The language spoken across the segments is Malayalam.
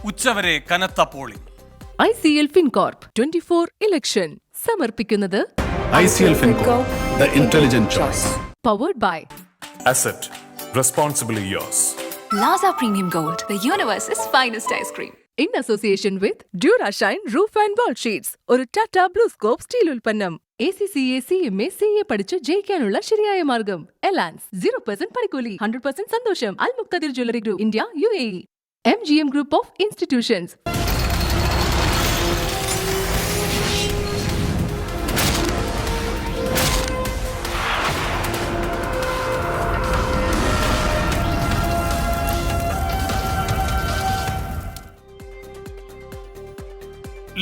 ഉച്ചവരെ കനത്ത പോളിംഗ്. ICL FinCorp 24 ഇലക്ഷൻ സമർപ്പിക്കുന്നത് ICL FinCorp, the intelligent choice. Powered by Asset, responsibly yours. Plaza Premium Gold, the universe's finest ice cream. in association with Durashine Roof and Wall Sheets. ഒരു ടാറ്റ ബ്ലൂ സ്കോപ്പ് സ്റ്റീൽ ഉൽപ്പന്നം. ACCA CMA CA പഠിച്ച് ജയിക്കാനുള്ള ശരിയായ മാർഗം. എലാൻസ് 0% പണിക്കൂലി, 100% സന്തോഷം. Al Muqtadir jewellery group India UAE. MGM Group of Institutions.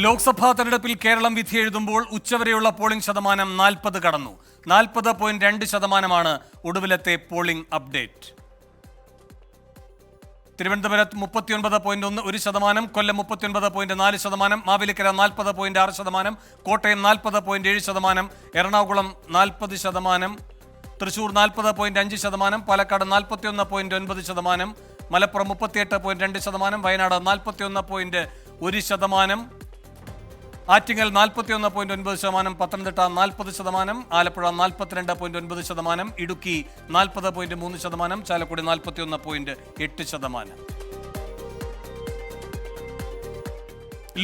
Lok Sabha തെരഞ്ഞെടുപ്പിൽ കേരളം വിധിയെഴുതുമ്പോൾ ഉച്ചവരെയുള്ള പോളിംഗ് ശതമാനം 40 കടന്നു. 40.2% ഒടുവിലത്തെ പോളിംഗ് അപ്ഡേറ്റ്. തിരുവനന്തപുരത്ത് 39.1%, കൊല്ലം 39.4%, മാവേലിക്കര 40.6%, കോട്ടയം 40.7%, എറണാകുളം 40%, തൃശൂർ 40.5%, പാലക്കാട് 41.9%, മലപ്പുറം 38.2%, വയനാട് 41.1%, ആറ്റിങ്ങൽ 41.9%, പത്തനംതിട്ട 40%, ആലപ്പുഴ 42.9%, ഇടുക്കി 40.3%, ചാലക്കുടി 41.8%.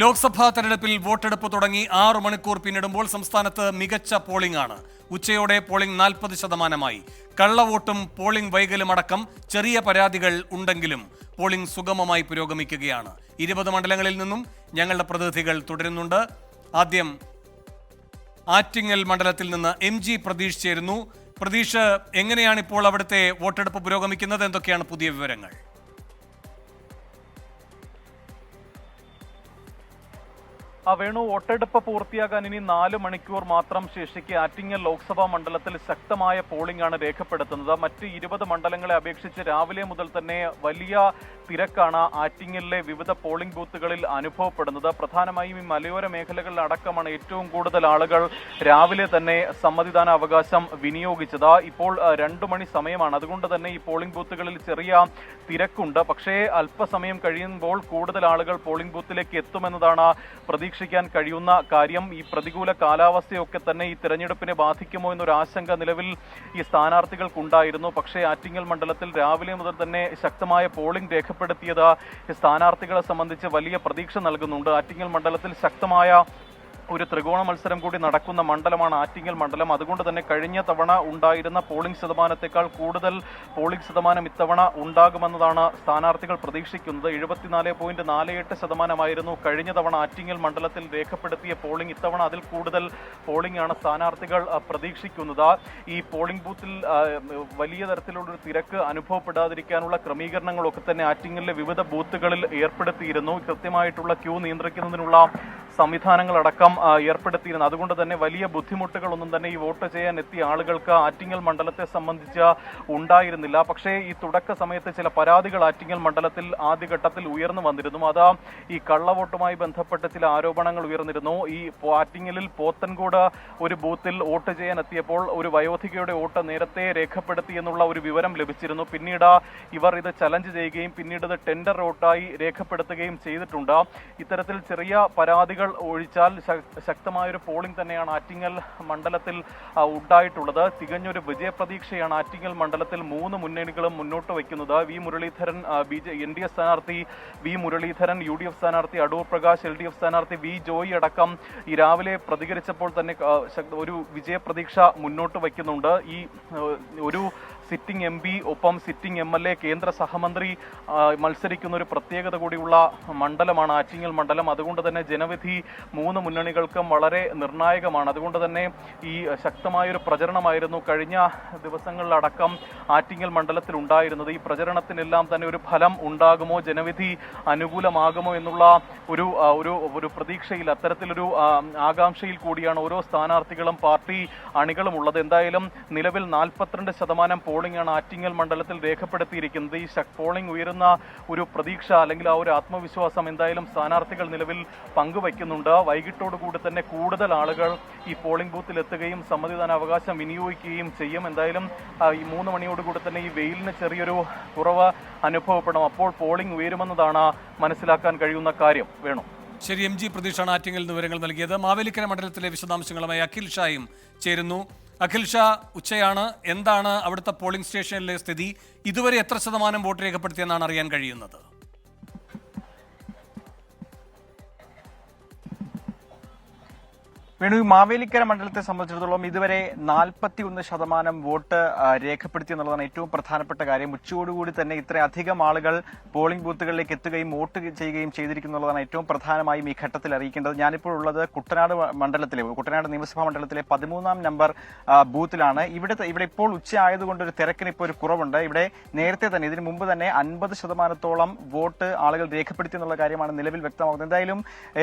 ലോക്സഭാ തെരഞ്ഞെടുപ്പിൽ വോട്ടെടുപ്പ് തുടങ്ങി 6 മണിക്കൂർ പിന്നിടുമ്പോൾ സംസ്ഥാനത്ത് മികച്ച പോളിംഗ് ആണ്. ഉച്ചയോടെ പോളിംഗ് 40%. കള്ളവോട്ടും പോളിംഗ് വൈകലുമടക്കം ചെറിയ പരാതികൾ ഉണ്ടെങ്കിലും പോളിംഗ് സുഗമമായി പുരോഗമിക്കുകയാണ്. 20 മണ്ഡലങ്ങളിൽ നിന്നും ഞങ്ങളുടെ പ്രതിനിധികൾ തുടരുന്നുണ്ട്. ആദ്യം ആറ്റിങ്ങൽ മണ്ഡലത്തിൽ നിന്ന് MG പ്രതീഷ് ചേരുന്നു. പ്രതീഷ്, എങ്ങനെയാണ് ഇപ്പോൾ അവിടുത്തെ വോട്ടെടുപ്പ് പുരോഗമിക്കുന്നത്? എന്തൊക്കെയാണ് പുതിയ വിവരങ്ങൾ? വേണു, വോട്ടെടുപ്പ് പൂർത്തിയാകാൻ ഇനി 4 മണിക്കൂർ മാത്രം ശേഷിക്കെ ആറ്റിങ്ങൽ ലോക്സഭാ മണ്ഡലത്തിൽ ശക്തമായ പോളിംഗ് ആണ് രേഖപ്പെടുത്തുന്നത്. മറ്റ് 20 മണ്ഡലങ്ങളെ അപേക്ഷിച്ച് രാവിലെ മുതൽ തന്നെ വലിയ തിരക്കാണ് ആറ്റിങ്ങലിലെ വിവിധ പോളിംഗ് ബൂത്തുകളിൽ അനുഭവപ്പെടുന്നത്. പ്രധാനമായും ഈ മലയോര മേഖലകളിൽ അടക്കമാണ് ഏറ്റവും കൂടുതൽ ആളുകൾ രാവിലെ തന്നെ സമ്മതിദാന അവകാശം വിനിയോഗിച്ചത്. ഇപ്പോൾ 2 മണി സമയമാണ്. അതുകൊണ്ട് തന്നെ ഈ പോളിംഗ് ബൂത്തുകളിൽ ചെറിയ തിരക്കുണ്ട്. പക്ഷേ അല്പസമയം കഴിയുമ്പോൾ കൂടുതൽ ആളുകൾ പോളിംഗ് ബൂത്തിലേക്ക് എത്തുമെന്നതാണ് പ്രതീക്ഷിക്കാൻ കഴിയുന്ന കാര്യം. ഈ പ്രതികൂല കാലാവസ്ഥയൊക്കെ തന്നെ ഈ തെരഞ്ഞെടുപ്പിനെ ബാധിക്കുമോ എന്നൊരു ആശങ്ക നിലവിൽ ഈ സ്ഥാനാർത്ഥികൾക്കുണ്ടായിരുന്നു. പക്ഷേ ആറ്റിങ്ങൽ മണ്ഡലത്തിൽ രാവിലെ മുതൽ തന്നെ ശക്തമായ പോളിംഗ് രേഖപ്പെടുത്തിയത് സ്ഥാനാർത്ഥികളെ സംബന്ധിച്ച് വലിയ പ്രതീക്ഷ നൽകുന്നുണ്ട്. ആറ്റിങ്ങൽ മണ്ഡലത്തിൽ ശക്തമായ ഒരു ത്രികോണ മത്സരം കൂടി നടക്കുന്ന മണ്ഡലമാണ് ആറ്റിങ്ങൽ മണ്ഡലം. അതുകൊണ്ട് തന്നെ കഴിഞ്ഞ തവണ ഉണ്ടായിരുന്ന പോളിംഗ് ശതമാനത്തെക്കാൾ കൂടുതൽ പോളിംഗ് ശതമാനം ഇത്തവണ ഉണ്ടാകുമെന്നതാണ് സ്ഥാനാർത്ഥികൾ പ്രതീക്ഷിക്കുന്നത്. 74.48% കഴിഞ്ഞ തവണ ആറ്റിങ്ങൽ മണ്ഡലത്തിൽ രേഖപ്പെടുത്തിയ പോളിംഗ്. ഇത്തവണ അതിൽ കൂടുതൽ പോളിംഗ് ആണ് സ്ഥാനാർത്ഥികൾ പ്രതീക്ഷിക്കുന്നത്. ഈ പോളിംഗ് ബൂത്തിൽ വലിയ തരത്തിലുള്ളൊരു തിരക്ക് അനുഭവപ്പെടാതിരിക്കാനുള്ള ക്രമീകരണങ്ങളൊക്കെ തന്നെ ആറ്റിങ്ങലിലെ വിവിധ ബൂത്തുകളിൽ ഏർപ്പെടുത്തിയിരുന്നു. കൃത്യമായിട്ടുള്ള ക്യൂ നിയന്ത്രിക്കുന്നതിനുള്ള സംവിധാനങ്ങളടക്കം ഏർപ്പെടുത്തിയിരുന്നു. അതുകൊണ്ട് തന്നെ വലിയ ബുദ്ധിമുട്ടുകളൊന്നും തന്നെ ഈ വോട്ട് ചെയ്യാൻ എത്തിയ ആളുകൾക്ക് ആറ്റിങ്ങൽ മണ്ഡലത്തെ സംബന്ധിച്ച് ഉണ്ടായിരുന്നില്ല. പക്ഷേ ഈ തുടക്ക സമയത്ത് ചില പരാതികൾ ആറ്റിങ്ങൽ മണ്ഡലത്തിൽ ആദ്യഘട്ടത്തിൽ ഉയർന്നു വന്നിരുന്നു. അതാ ഈ കള്ളവോട്ടുമായി ബന്ധപ്പെട്ട് ചില ആരോപണങ്ങൾ ഉയർന്നിരുന്നു. ഈ ആറ്റിങ്ങലിൽ പോത്തൻകോട് ഒരു ബൂത്തിൽ വോട്ട് ചെയ്യാൻ എത്തിയപ്പോൾ ഒരു വയോധികയുടെ വോട്ട് നേരത്തെ രേഖപ്പെടുത്തി എന്നുള്ള ഒരു വിവരം ലഭിച്ചിരുന്നു. പിന്നീട് ഇവർ ഇത് ചലഞ്ച് ചെയ്യുകയും പിന്നീട് ഇത് ടെൻഡർ വോട്ടായി രേഖപ്പെടുത്തുകയും ചെയ്തിട്ടുണ്ട്. ഇത്തരത്തിൽ ചെറിയ പരാതികൾ ഒഴിച്ചാൽ ശക്തമായൊരു പോളിംഗ് തന്നെയാണ് ആറ്റിങ്ങൽ മണ്ഡലത്തിൽ ഉണ്ടായിട്ടുള്ളത്. തികഞ്ഞൊരു വിജയപ്രതീക്ഷയാണ് ആറ്റിങ്ങൽ മണ്ഡലത്തിൽ 3 മുന്നണികളും മുന്നോട്ട് വയ്ക്കുന്നത്. വി മുരളീധരൻ NDA സ്ഥാനാർത്ഥി, വി മുരളീധരൻ UDF സ്ഥാനാർത്ഥി, അടൂർ പ്രകാശ് LDF സ്ഥാനാർത്ഥി, വി ജോയി അടക്കം ഈ രാവിലെ പ്രതികരിച്ചപ്പോൾ തന്നെ ഒരു വിജയപ്രതീക്ഷ മുന്നോട്ട് വയ്ക്കുന്നുണ്ട്. ഈ ഒരു സിറ്റിംഗ് MP ഒപ്പം സിറ്റിംഗ് MLA കേന്ദ്ര സഹമന്ത്രി മത്സരിക്കുന്ന ഒരു പ്രത്യേകത കൂടിയുള്ള മണ്ഡലമാണ് ആറ്റിങ്ങൽ മണ്ഡലം. അതുകൊണ്ട് തന്നെ ജനവിധി 3 മുന്നണികൾക്കും വളരെ നിർണായകമാണ്. അതുകൊണ്ട് തന്നെ ഈ ശക്തമായൊരു പ്രചരണമായിരുന്നു കഴിഞ്ഞ ദിവസങ്ങളിലടക്കം ആറ്റിങ്ങൽ മണ്ഡലത്തിൽ ഉണ്ടായിരുന്നത്. ഈ പ്രചരണത്തിനെല്ലാം തന്നെ ഒരു ഫലം ഉണ്ടാകുമോ, ജനവിധി അനുകൂലമാകുമോ എന്നുള്ള ഒരു പ്രതീക്ഷയിൽ, അത്തരത്തിലൊരു ആകാംക്ഷയിൽ കൂടിയാണ് ഓരോ സ്ഥാനാർത്ഥികളും പാർട്ടി അണികളും ഉള്ളത്. എന്തായാലും നിലവിൽ 42% പോളിംഗ് ആണ് ആറ്റിങ്ങൽ മണ്ഡലത്തിൽ രേഖപ്പെടുത്തിയിരിക്കുന്നത്. ഈ പോളിംഗ് ഉയരുന്ന ഒരു പ്രതീക്ഷ അല്ലെങ്കിൽ ആ ഒരു ആത്മവിശ്വാസം എന്തായാലും സ്ഥാനാർത്ഥികൾ നിലവിൽ പങ്കുവയ്ക്കുന്നുണ്ട്. വൈകിട്ടോടുകൂടി തന്നെ കൂടുതൽ ആളുകൾ ഈ പോളിംഗ് ബൂത്തിൽ എത്തുകയും സമ്മതിദാനാവകാശം വിനിയോഗിക്കുകയും ചെയ്യും. എന്തായാലും ഈ 3 മണിയോടുകൂടി തന്നെ ഈ വെയിലിന് ചെറിയൊരു കുറവ് അനുഭവപ്പെടും. അപ്പോൾ പോളിംഗ് ഉയരുമെന്നതാണ് മനസ്സിലാക്കാൻ കഴിയുന്ന കാര്യം. വേണം. ശരി, MG പ്രതീക്ഷാണ് ആറ്റിങ്ങൽ നിന്ന് വിവരങ്ങൾ നൽകിയത്. മാവേലിക്കര മണ്ഡലത്തിലെ വിശദാംശങ്ങളുമായി അഖിൽ ഷായും ചേരുന്നു. അഖിൽ ഷാ, ഉച്ചയാണ്. എന്താണ് അവിടുത്തെ പോളിംഗ് സ്റ്റേഷനിലെ സ്ഥിതി? ഇതുവരെ എത്ര ശതമാനം വോട്ട് രേഖപ്പെടുത്തിയെന്നാണ് അറിയാൻ കഴിയുന്നത്? വേണു, മാവേലിക്കര മണ്ഡലത്തെ സംബന്ധിച്ചിടത്തോളം ഇതുവരെ 41% വോട്ട് രേഖപ്പെടുത്തി എന്നുള്ളതാണ് ഏറ്റവും പ്രധാനപ്പെട്ട കാര്യം. ഉച്ചയോടുകൂടി തന്നെ ഇത്രയധികം ആളുകൾ പോളിംഗ് ബൂത്തുകളിലേക്ക് എത്തുകയും വോട്ട് ചെയ്യുകയും ചെയ്തിരിക്കുന്നുള്ളതാണ് ഏറ്റവും പ്രധാനമായും ഈ ഘട്ടത്തിൽ അറിയിക്കേണ്ടത്. ഞാനിപ്പോൾ ഉള്ളത് കുട്ടനാട് നിയമസഭാ മണ്ഡലത്തിലെ 13ാം നമ്പർ ബൂത്തിലാണ്. ഇവിടെ ഇപ്പോൾ ഉച്ച ആയതുകൊണ്ട് ഒരു തിരക്കിന് ഇപ്പോൾ ഒരു കുറവുണ്ട്. ഇവിടെ നേരത്തെ തന്നെ ഇതിനു മുമ്പ് തന്നെ 50%-ഓളം വോട്ട് ആളുകൾ രേഖപ്പെടുത്തി എന്നുള്ള കാര്യമാണ് നിലവിൽ വ്യക്തമാകുന്നത്. എന്തായാലും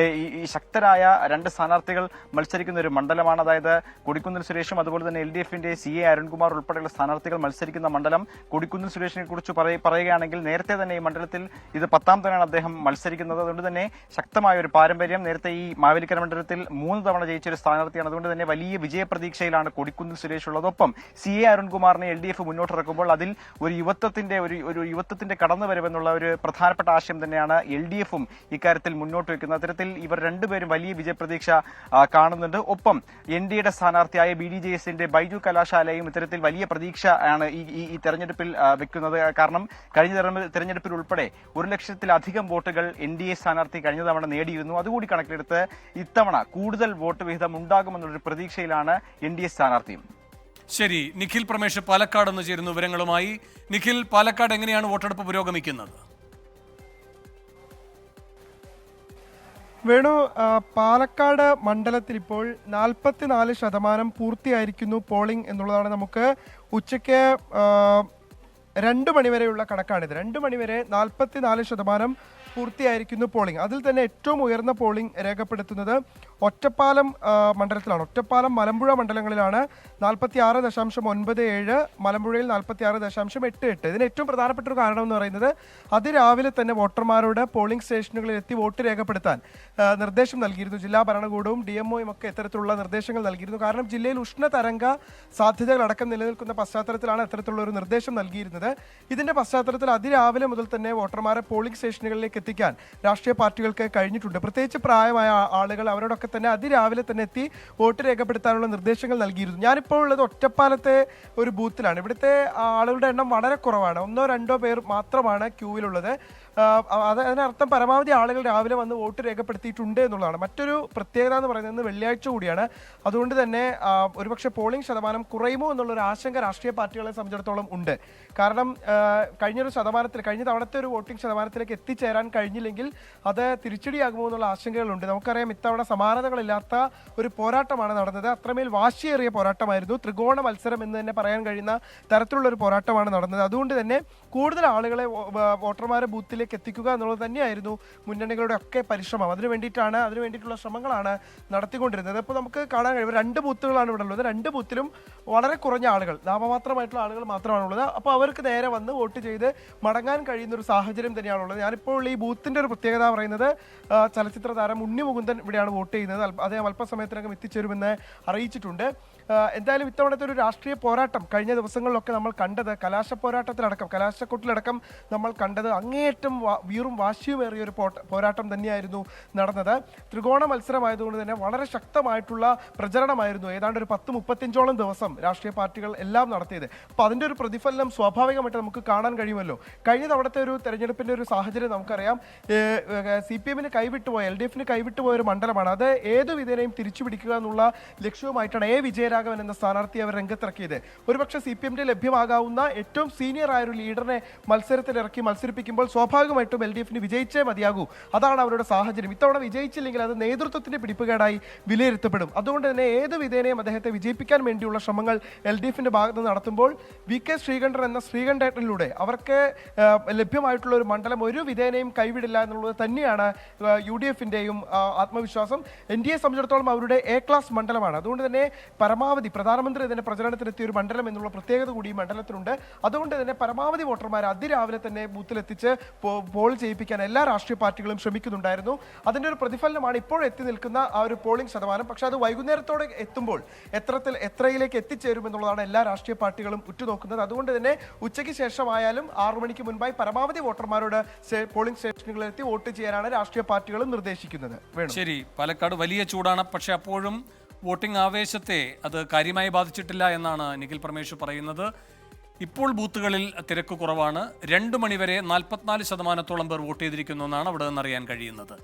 ഈ ശക്തരായ 2 സ്ഥാനാർത്ഥികൾ മത്സരിക്കുന്ന ഒരു മണ്ഡലമാണ്. അതായത് കൊടിക്കുന്നിൽ സുരേഷും അതുപോലെ തന്നെ LDFന്റെ CA അരുൺകുമാർ ഉൾപ്പെടെയുള്ള സ്ഥാനാർത്ഥികൾ മത്സരിക്കുന്ന മണ്ഡലം. കൊടിക്കുന്നിൽ സുരേഷിനെ കുറിച്ച് പറയുകയാണെങ്കിൽ നേരത്തെ തന്നെ ഈ മണ്ഡലത്തിൽ ഇത് 10ാം തവണയാണ് അദ്ദേഹം മത്സരിക്കുന്നത്. അതുകൊണ്ട് തന്നെ ശക്തമായ ഒരു പാരമ്പര്യം. നേരത്തെ ഈ മാവേലിക്കര മണ്ഡലത്തിൽ 3 തവണ ജയിച്ച ഒരു സ്ഥാനാർത്ഥിയാണ്. അതുകൊണ്ട് തന്നെ വലിയ വിജയപ്രതീക്ഷയിലാണ് കൊടിക്കുന്നിൽ സുരേഷ് ഉള്ളതൊപ്പം CA അരുൺകുമാറിനെ LDF മുന്നോട്ടിറക്കുമ്പോൾ അതിൽ ഒരു യുവത്വത്തിന്റെ കടന്നുവരവെന്നുള്ള ഒരു പ്രധാനപ്പെട്ട ആശയം തന്നെയാണ് LDFും ഇക്കാര്യത്തിൽ മുന്നോട്ട് വയ്ക്കുന്നത്. അത്തരത്തിൽ ഇവർ രണ്ടുപേരും വലിയ വിജയപ്രതീക്ഷ കാണുന്നുണ്ട്. ഒപ്പം NDAയുടെ സ്ഥാനാർത്ഥിയായ BDJSന്റെ ബൈജു കലാശാലയും ഇത്തരത്തിൽ വലിയ പ്രതീക്ഷ ആണ് ഈ തെരഞ്ഞെടുപ്പിൽ വെക്കുന്നത്. കാരണം കഴിഞ്ഞ തെരഞ്ഞെടുപ്പിൽ ഉൾപ്പെടെ 1,00,000-ലധികം വോട്ടുകൾ NDA സ്ഥാനാർത്ഥി കഴിഞ്ഞ തവണ നേടിയിരുന്നു. അതുകൂടി കണക്കിലെടുത്ത് ഇത്തവണ കൂടുതൽ വോട്ട് വിഹിതം ഉണ്ടാകുമെന്നുള്ളൊരു പ്രതീക്ഷയിലാണ് NDA സ്ഥാനാർത്ഥിയും. ശരി, നിഖിൽ പ്രമേഷ് പാലക്കാട് നിന്ന് ചേരുന്നു വിവരങ്ങളുമായി. നിഖിൽ, പാലക്കാട് എങ്ങനെയാണ് വോട്ടെടുപ്പ് പുരോഗമിക്കുന്നത്? വേണു, പാലക്കാട് മണ്ഡലത്തിൽ ഇപ്പോൾ 44% പൂർത്തിയായിരിക്കുന്നു പോളിംഗ് എന്നുള്ളതാണ് നമുക്ക് ഉച്ചയ്ക്ക് 2 മണിവരെയുള്ള കണക്കാണിത്. 2 മണിവരെ 44% പൂർത്തിയായിരിക്കുന്നു പോളിംഗ്. അതിൽ തന്നെ ഏറ്റവും ഉയർന്ന പോളിംഗ് രേഖപ്പെടുത്തുന്നത് ഒറ്റപ്പാലം മണ്ഡലത്തിലാണ്. ഒറ്റപ്പാലം, മലമ്പുഴ മണ്ഡലങ്ങളിലാണ് 46.97, മലമ്പുഴയിൽ 46.88. ഇതിന് ഏറ്റവും പ്രധാനപ്പെട്ട ഒരു കാരണം എന്ന് പറയുന്നത് അതിരാവിലെ തന്നെ വോട്ടർമാരോട് പോളിംഗ് സ്റ്റേഷനുകളിൽ എത്തി വോട്ട് രേഖപ്പെടുത്താൻ നിർദ്ദേശം നൽകിയിരുന്നു. ജില്ലാ ഭരണകൂടവും DMOയും ഒക്കെ ഇത്തരത്തിലുള്ള നിർദ്ദേശങ്ങൾ നൽകിയിരുന്നു. കാരണം ജില്ലയിൽ ഉഷ്ണതരംഗ സാധ്യതകളടക്കം നിലനിൽക്കുന്ന പശ്ചാത്തലത്തിലാണ് ഇത്തരത്തിലുള്ള ഒരു നിർദ്ദേശം നൽകിയിരുന്നത്. ഇതിന്റെ പശ്ചാത്തലത്തിൽ അതിരാവിലെ മുതൽ തന്നെ വോട്ടർമാരെ പോളിംഗ് സ്റ്റേഷനുകളിലേക്ക് എത്തിക്കാൻ രാഷ്ട്രീയ പാർട്ടികൾക്ക് കഴിഞ്ഞിട്ടുണ്ട്. പ്രത്യേകിച്ച് പ്രായമായ ആളുകൾ അവരോടൊക്കെ തന്നെ അതിരാവിലെ തന്നെ എത്തി വോട്ട് രേഖപ്പെടുത്താനുള്ള നിർദ്ദേശങ്ങൾ നൽകിയിരുന്നു. ഞാനിപ്പോൾ ഉള്ളത് ഒറ്റപ്പാലത്തെ ഒരു ബൂത്തിലാണ്. ഇവിടുത്തെ ആളുകളുടെ എണ്ണം വളരെ കുറവാണ്. 1-2 പേർ മാത്രമാണ് ക്യൂവിലുള്ളത്. അതിനർത്ഥം പരമാവധി ആളുകൾ രാവിലെ വന്ന് വോട്ട് രേഖപ്പെടുത്തിയിട്ടുണ്ട് എന്നുള്ളതാണ്. മറ്റൊരു പ്രത്യേകത എന്ന് പറയുന്നത് വെള്ളിയാഴ്ച കൂടിയാണ്. അതുകൊണ്ട് തന്നെ ഒരുപക്ഷെ പോളിംഗ് ശതമാനം കുറയുമോ എന്നുള്ളൊരു ആശങ്ക രാഷ്ട്രീയ പാർട്ടികളെ സംബന്ധിച്ചിടത്തോളം ഉണ്ട്. കാരണം കഴിഞ്ഞ തവണത്തെ ഒരു വോട്ടിംഗ് ശതമാനത്തിലേക്ക് എത്തിച്ചേരാൻ കഴിഞ്ഞില്ലെങ്കിൽ അത് തിരിച്ചടിയാകുമോ എന്നുള്ള ആശങ്കകളുണ്ട്. നമുക്കറിയാം ഇത്തവണ സമാനതകളില്ലാത്ത ഒരു പോരാട്ടമാണ് നടന്നത്. അത്രമേൽ വാശിയേറിയ പോരാട്ടമായിരുന്നു. ത്രികോണ മത്സരം എന്ന് തന്നെ പറയാൻ കഴിയുന്ന തരത്തിലുള്ള ഒരു പോരാട്ടമാണ് നടന്നത്. അതുകൊണ്ട് തന്നെ കൂടുതൽ ആളുകളെ വോട്ടർമാരെ ബൂത്തിലേക്ക് എത്തിക്കുക എന്നുള്ളത് തന്നെയായിരുന്നു മുന്നണികളുടെ ഒക്കെ പരിശ്രമം. അതിനു വേണ്ടിയിട്ടുള്ള ശ്രമങ്ങളാണ് നടത്തിക്കൊണ്ടിരുന്നത്. ഇപ്പോൾ നമുക്ക് കാണാൻ കഴിയും 2 ബൂത്തുകളാണ് ഇവിടെ ഉള്ളത്. 2 ബൂത്തിലും വളരെ കുറഞ്ഞ ആളുകൾ, നാമമാത്രമായിട്ടുള്ള ആളുകൾ മാത്രമാണുള്ളത്. അപ്പോൾ അവർക്ക് നേരെ വന്ന് വോട്ട് ചെയ്ത് മടങ്ങാൻ കഴിയുന്ന ഒരു സാഹചര്യം തന്നെയാണുള്ളത്. ഞാനിപ്പോൾ ഈ ബൂത്തിന്റെ ഒരു പ്രത്യേകത പറയുന്നത് ചലച്ചിത്ര താരം ഉണ്ണി മുകുന്ദൻ ഇവിടെയാണ് വോട്ട് ചെയ്യുന്നത്. അദ്ദേഹം അല്പസമയത്തിനകം എത്തിച്ചേരുമെന്ന് അറിയിച്ചിട്ടുണ്ട്. എന്തായാലും ഇത്തവണത്തെ ഒരു രാഷ്ട്രീയ പോരാട്ടം കഴിഞ്ഞ ദിവസങ്ങളിലൊക്കെ നമ്മൾ കണ്ടത് കലാശക്കൊട്ടിലടക്കം നമ്മൾ കണ്ടത് അങ്ങേയറ്റം വീറും വാശിയുമേറിയ ഒരു പോരാട്ടം തന്നെയായിരുന്നു നടന്നത്. ത്രികോണ മത്സരമായതുകൊണ്ട് തന്നെ വളരെ ശക്തമായിട്ടുള്ള പ്രചരണമായിരുന്നു. ഏതാണ്ട് ഒരു 10-35ഓളം ദിവസം രാഷ്ട്രീയ പാർട്ടികൾ എല്ലാം നടത്തിയത്. അപ്പോൾ അതിൻ്റെ ഒരു പ്രതിഫലനം സ്വാഭാവികമായിട്ട് നമുക്ക് കാണാൻ കഴിയുമല്ലോ. കഴിഞ്ഞ തവണത്തെ ഒരു തെരഞ്ഞെടുപ്പിൻ്റെ ഒരു സാഹചര്യം നമുക്കറിയാം. CPMന് കൈവിട്ടുപോയ LDFന് കൈവിട്ടുപോയ ഒരു മണ്ഡലമാണ്. അത് ഏതു വിധേനയും തിരിച്ചു പിടിക്കുക എന്നുള്ള ലക്ഷ്യവുമായിട്ടാണ് വിജയരാഘവൻ എന്ന സ്ഥാനാർത്ഥി അവർ രംഗത്തിറക്കിയത്. ഒരുപക്ഷെ CPMന്റെ ലഭ്യമാകാവുന്ന ഏറ്റവും സീനിയർ ആയ ഒരു ലീഡറിനെ മത്സരിപ്പിക്കുമ്പോൾ സ്വാഭാവികമായിട്ടും LDFന് വിജയിച്ചേ മതിയാകൂ. അതാണ് അവരുടെ സാഹചര്യം. ഇത്തവണ വിജയിച്ചില്ലെങ്കിൽ അത് നേതൃത്വത്തിന്റെ പിടിപ്പുകേടായി വിലയിരുത്തപ്പെടും. അതുകൊണ്ട് തന്നെ ഏത് വിധേനയും അദ്ദേഹത്തെ വിജയിപ്പിക്കാൻ വേണ്ടിയുള്ള ശ്രമങ്ങൾ LDFന്റെ ഭാഗത്ത് നടത്തുമ്പോൾ VK ശ്രീകണ്ഠൻ എന്ന ശ്രീകണ്ഠേട്ടനിലൂടെ അവർക്ക് ലഭ്യമായിട്ടുള്ള ഒരു മണ്ഡലം ഒരു വിധേനയും കൈവിടില്ല എന്നുള്ളത് തന്നെയാണ് UDFന്റെയും ആത്മവിശ്വാസം. NDA സംബന്ധിച്ചിടത്തോളം അവരുടെ A ക്ലാസ് മണ്ഡലമാണ്. അതുകൊണ്ട് തന്നെ പരമാവധി പരമാവധി പ്രധാനമന്ത്രി തന്നെ പ്രചരണത്തിനെത്തിയ ഒരു മണ്ഡലം എന്നുള്ള പ്രത്യേകത കൂടി ഈ മണ്ഡലത്തിലുണ്ട്. അതുകൊണ്ട് തന്നെ പരമാവധി വോട്ടർമാരെ അതിരാവിലെ തന്നെ ബൂത്തിലെത്തിച്ച് പോൾ ചെയ്യിപ്പിക്കാൻ എല്ലാ രാഷ്ട്രീയ പാർട്ടികളും ശ്രമിക്കുന്നുണ്ടായിരുന്നു. അതിന്റെ ഒരു പ്രതിഫലനമാണ് ഇപ്പോൾ എത്തി നിൽക്കുന്ന ആ ഒരു പോളിംഗ് ശതമാനം. പക്ഷെ അത് വൈകുന്നേരത്തോടെ എത്തുമ്പോൾ എത്രയിലേക്ക് എത്തിച്ചേരും എന്നുള്ളതാണ് എല്ലാ രാഷ്ട്രീയ പാർട്ടികളും ഉറ്റുനോക്കുന്നത്. അതുകൊണ്ട് തന്നെ ഉച്ചയ്ക്ക് ശേഷമായാലും 6 മണിക്ക് മുൻപായി പരമാവധി വോട്ടർമാരോട് പോളിംഗ് സ്റ്റേഷനുകളിലെത്തി വോട്ട് ചെയ്യാനാണ് രാഷ്ട്രീയ പാർട്ടികളും നിർദ്ദേശിക്കുന്നത്. ശരി, പാലക്കാട് വലിയ ചൂടാണ്, പക്ഷെ അപ്പോഴും വോട്ടിംഗ് ആവേശത്തെ അത് കാര്യമായി ബാധിച്ചിട്ടില്ല എന്നാണ് നിഖിൽ പരമേശ്വർ പറയുന്നത്. ഇപ്പോൾ ബൂത്തുകളിൽ തിരക്ക് കുറവാണ്. 2 മണിവരെ 44% പേർ വോട്ട് ചെയ്തിരിക്കുന്നു എന്നാണ് അവിടെ നിന്ന് അറിയാൻ കഴിയുന്നത്.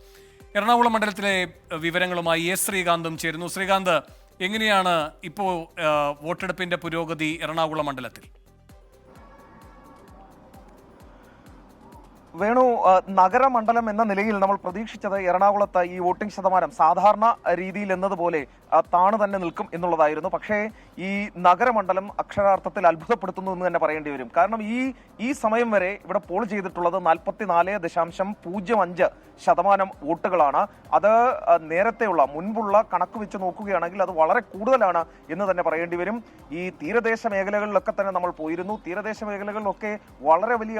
എറണാകുളം മണ്ഡലത്തിലെ വിവരങ്ങളുമായി എസ് ശ്രീകാന്തും ചേരുന്നു. ശ്രീകാന്ത്, എങ്ങനെയാണ് ഇപ്പോൾ വോട്ടെടുപ്പിന്റെ പുരോഗതി എറണാകുളം മണ്ഡലത്തിൽ? വേണു, നഗരമണ്ഡലം എന്ന നിലയിൽ നമ്മൾ പ്രതീക്ഷിച്ചത് എറണാകുളത്ത് ഈ വോട്ടിംഗ് ശതമാനം സാധാരണ രീതിയിൽ എന്നതുപോലെ താണു തന്നെ നിൽക്കും എന്നുള്ളതായിരുന്നു. പക്ഷേ ഈ നഗരമണ്ഡലം അക്ഷരാർത്ഥത്തിൽ അത്ഭുതപ്പെടുത്തുന്നു എന്ന് തന്നെ പറയേണ്ടി വരും. കാരണം ഈ സമയം വരെ ഇവിടെ പോൾ ചെയ്തിട്ടുള്ളത് 44.05% വോട്ടുകളാണ്. അത് നേരത്തെയുള്ള മുൻപുള്ള കണക്ക് വെച്ച് നോക്കുകയാണെങ്കിൽ അത് വളരെ കൂടുതലാണ് എന്ന് തന്നെ പറയേണ്ടി വരും. ഈ തീരദേശ മേഖലകളിലൊക്കെ തന്നെ നമ്മൾ പോയിരുന്നു. തീരദേശ മേഖലകളിലൊക്കെ വളരെ വലിയ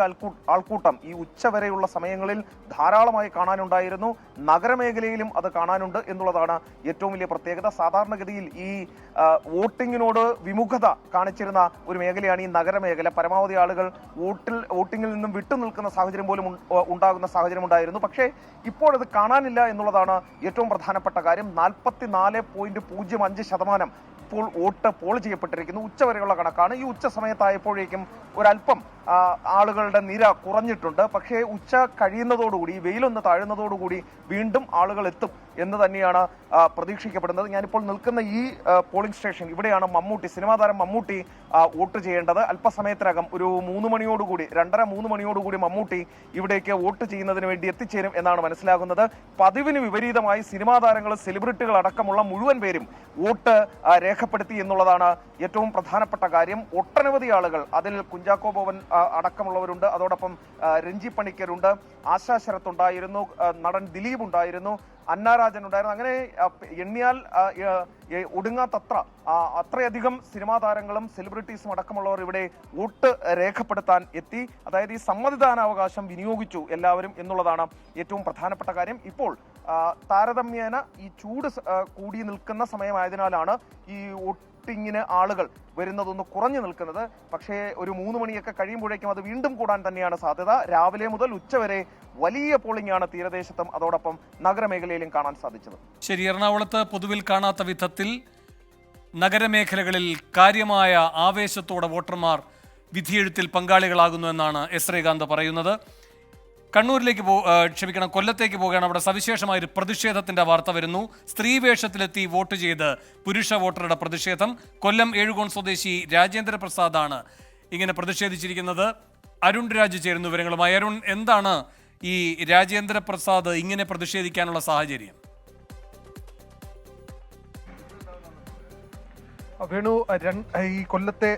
ആൾക്കൂട്ടം ഈ ഉച്ചവരെയുള്ള സമയങ്ങളിൽ ധാരാളമായി കാണാനുണ്ടായിരുന്നു. നഗരമേഖലയിലും അത് കാണാനുണ്ട് എന്നുള്ളതാണ് ഏറ്റവും വലിയ പ്രത്യേകത. സാധാരണഗതിയിൽ ഈ വോട്ടിങ്ങിനോട് വിമുഖത കാണിച്ചിരുന്ന ഒരു മേഖലയാണ് ഈ നഗരമേഖല. പരമാവധി ആളുകൾ വോട്ടിങ്ങിൽ നിന്നും വിട്ടുനിൽക്കുന്ന സാഹചര്യം പോലും ഉണ്ടാകുന്ന സാഹചര്യം ഉണ്ടായിരുന്നു. പക്ഷേ ഇപ്പോഴത് കാണാനില്ല എന്നുള്ളതാണ് ഏറ്റവും പ്രധാനപ്പെട്ട കാര്യം. 44.05% ഇപ്പോൾ വോട്ട് പോൾ ചെയ്യപ്പെട്ടിരിക്കുന്നു. ഉച്ചവരെയുള്ള കണക്കാണ്. ഈ ഉച്ച സമയത്തായപ്പോഴേക്കും ഒരല്പം ആളുകളുടെ നിര കുറഞ്ഞിട്ടുണ്ട്. പക്ഷേ ഉച്ച കഴിയുന്നതോടുകൂടി, വെയിലൊന്ന് താഴുന്നതോടുകൂടി വീണ്ടും ആളുകൾ എത്തും എന്ന് തന്നെയാണ് പ്രതീക്ഷിക്കപ്പെടുന്നത്. ഞാനിപ്പോൾ നിൽക്കുന്ന ഈ പോളിംഗ് സ്റ്റേഷൻ ഇവിടെയാണ് സിനിമാ താരം മമ്മൂട്ടി വോട്ട് ചെയ്യേണ്ടത്. അല്പസമയത്തിനകം ഒരു 3 മണിയോടുകൂടി 2:30-3 മണിയോടുകൂടി മമ്മൂട്ടി ഇവിടേക്ക് വോട്ട് ചെയ്യുന്നതിന് വേണ്ടി എത്തിച്ചേരും എന്നാണ് മനസ്സിലാകുന്നത്. പതിവിന് വിപരീതമായി സിനിമാ താരങ്ങൾ, സെലിബ്രിറ്റികൾ അടക്കമുള്ള മുഴുവൻ പേരും വോട്ട് രേഖപ്പെടുത്തി എന്നുള്ളതാണ് ഏറ്റവും പ്രധാനപ്പെട്ട കാര്യം. ഒട്ടനവധി ആളുകൾ, അതിൽ കുഞ്ചാക്കോ ബോബൻ അടക്കമുള്ളവരുണ്ട്. അതോടൊപ്പം രഞ്ജി പണിക്കരുണ്ട്, ആശാ ശരത്ത് ഉണ്ടായിരുന്നു, നടൻ ദിലീപ് ഉണ്ടായിരുന്നു, അന്നാരാജൻ ഉണ്ടായിരുന്നു. അങ്ങനെ എണ്ണിയാൽ ഒടുങ്ങാത്തത്ര അത്രയധികം സിനിമാ താരങ്ങളും സെലിബ്രിറ്റീസും അടക്കമുള്ളവർ ഇവിടെ വോട്ട് രേഖപ്പെടുത്താൻ എത്തി. അതായത് ഈ സമ്മതിദാനാവകാശം വിനിയോഗിച്ചു എല്ലാവരും എന്നുള്ളതാണ് ഏറ്റവും പ്രധാനപ്പെട്ട കാര്യം. ഇപ്പോൾ താരതമ്യേന ഈ ചൂട് കൂടി നിൽക്കുന്ന സമയമായതിനാലാണ് ഈ വോട്ടിങ്ങിന് ആളുകൾ വരുന്നതൊന്ന് കുറഞ്ഞു നിൽക്കുന്നത്. പക്ഷേ ഒരു 3 മണിയൊക്കെ കഴിയുമ്പോഴേക്കും അത് വീണ്ടും കൂടാൻ തന്നെയാണ് സാധ്യത. രാവിലെ മുതൽ ഉച്ചവരെ വലിയ പോളിംഗ് ആണ് തീരദേശത്തും അതോടൊപ്പം നഗരമേഖലയിലും കാണാൻ സാധിച്ചത്. ശരി, എറണാകുളത്ത് പൊതുവിൽ കാണാത്ത വിധത്തിൽ നഗരമേഖലകളിൽ കാര്യമായ ആവേശത്തോടെ വോട്ടർമാർ വിധിയെഴുത്തിൽ പങ്കാളികളാകുന്നു എന്നാണ് എസ് ശ്രീകാന്ത് പറയുന്നത്. കൊല്ലത്തേക്ക് പോവുകയാണ്. അവിടെ സവിശേഷമായൊരു പ്രതിഷേധത്തിന്റെ വാർത്ത വരുന്നു. സ്ത്രീവേഷത്തിലെത്തി വോട്ട് ചെയ്ത് പുരുഷ വോട്ടറുടെ പ്രതിഷേധം. കൊല്ലം ഏഴുകോൺ സ്വദേശി രാജേന്ദ്ര പ്രസാദാണ് ഇങ്ങനെ പ്രതിഷേധിച്ചിരിക്കുന്നത്. അരുൺ രാജ് ചേരുന്നു വിവരങ്ങളുമായി. അരുൺ, എന്താണ് ഈ രാജേന്ദ്ര പ്രസാദ് ഇങ്ങനെ പ്രതിഷേധിക്കാനുള്ള സാഹചര്യം? വേണു, ഈ കൊല്ലത്തെ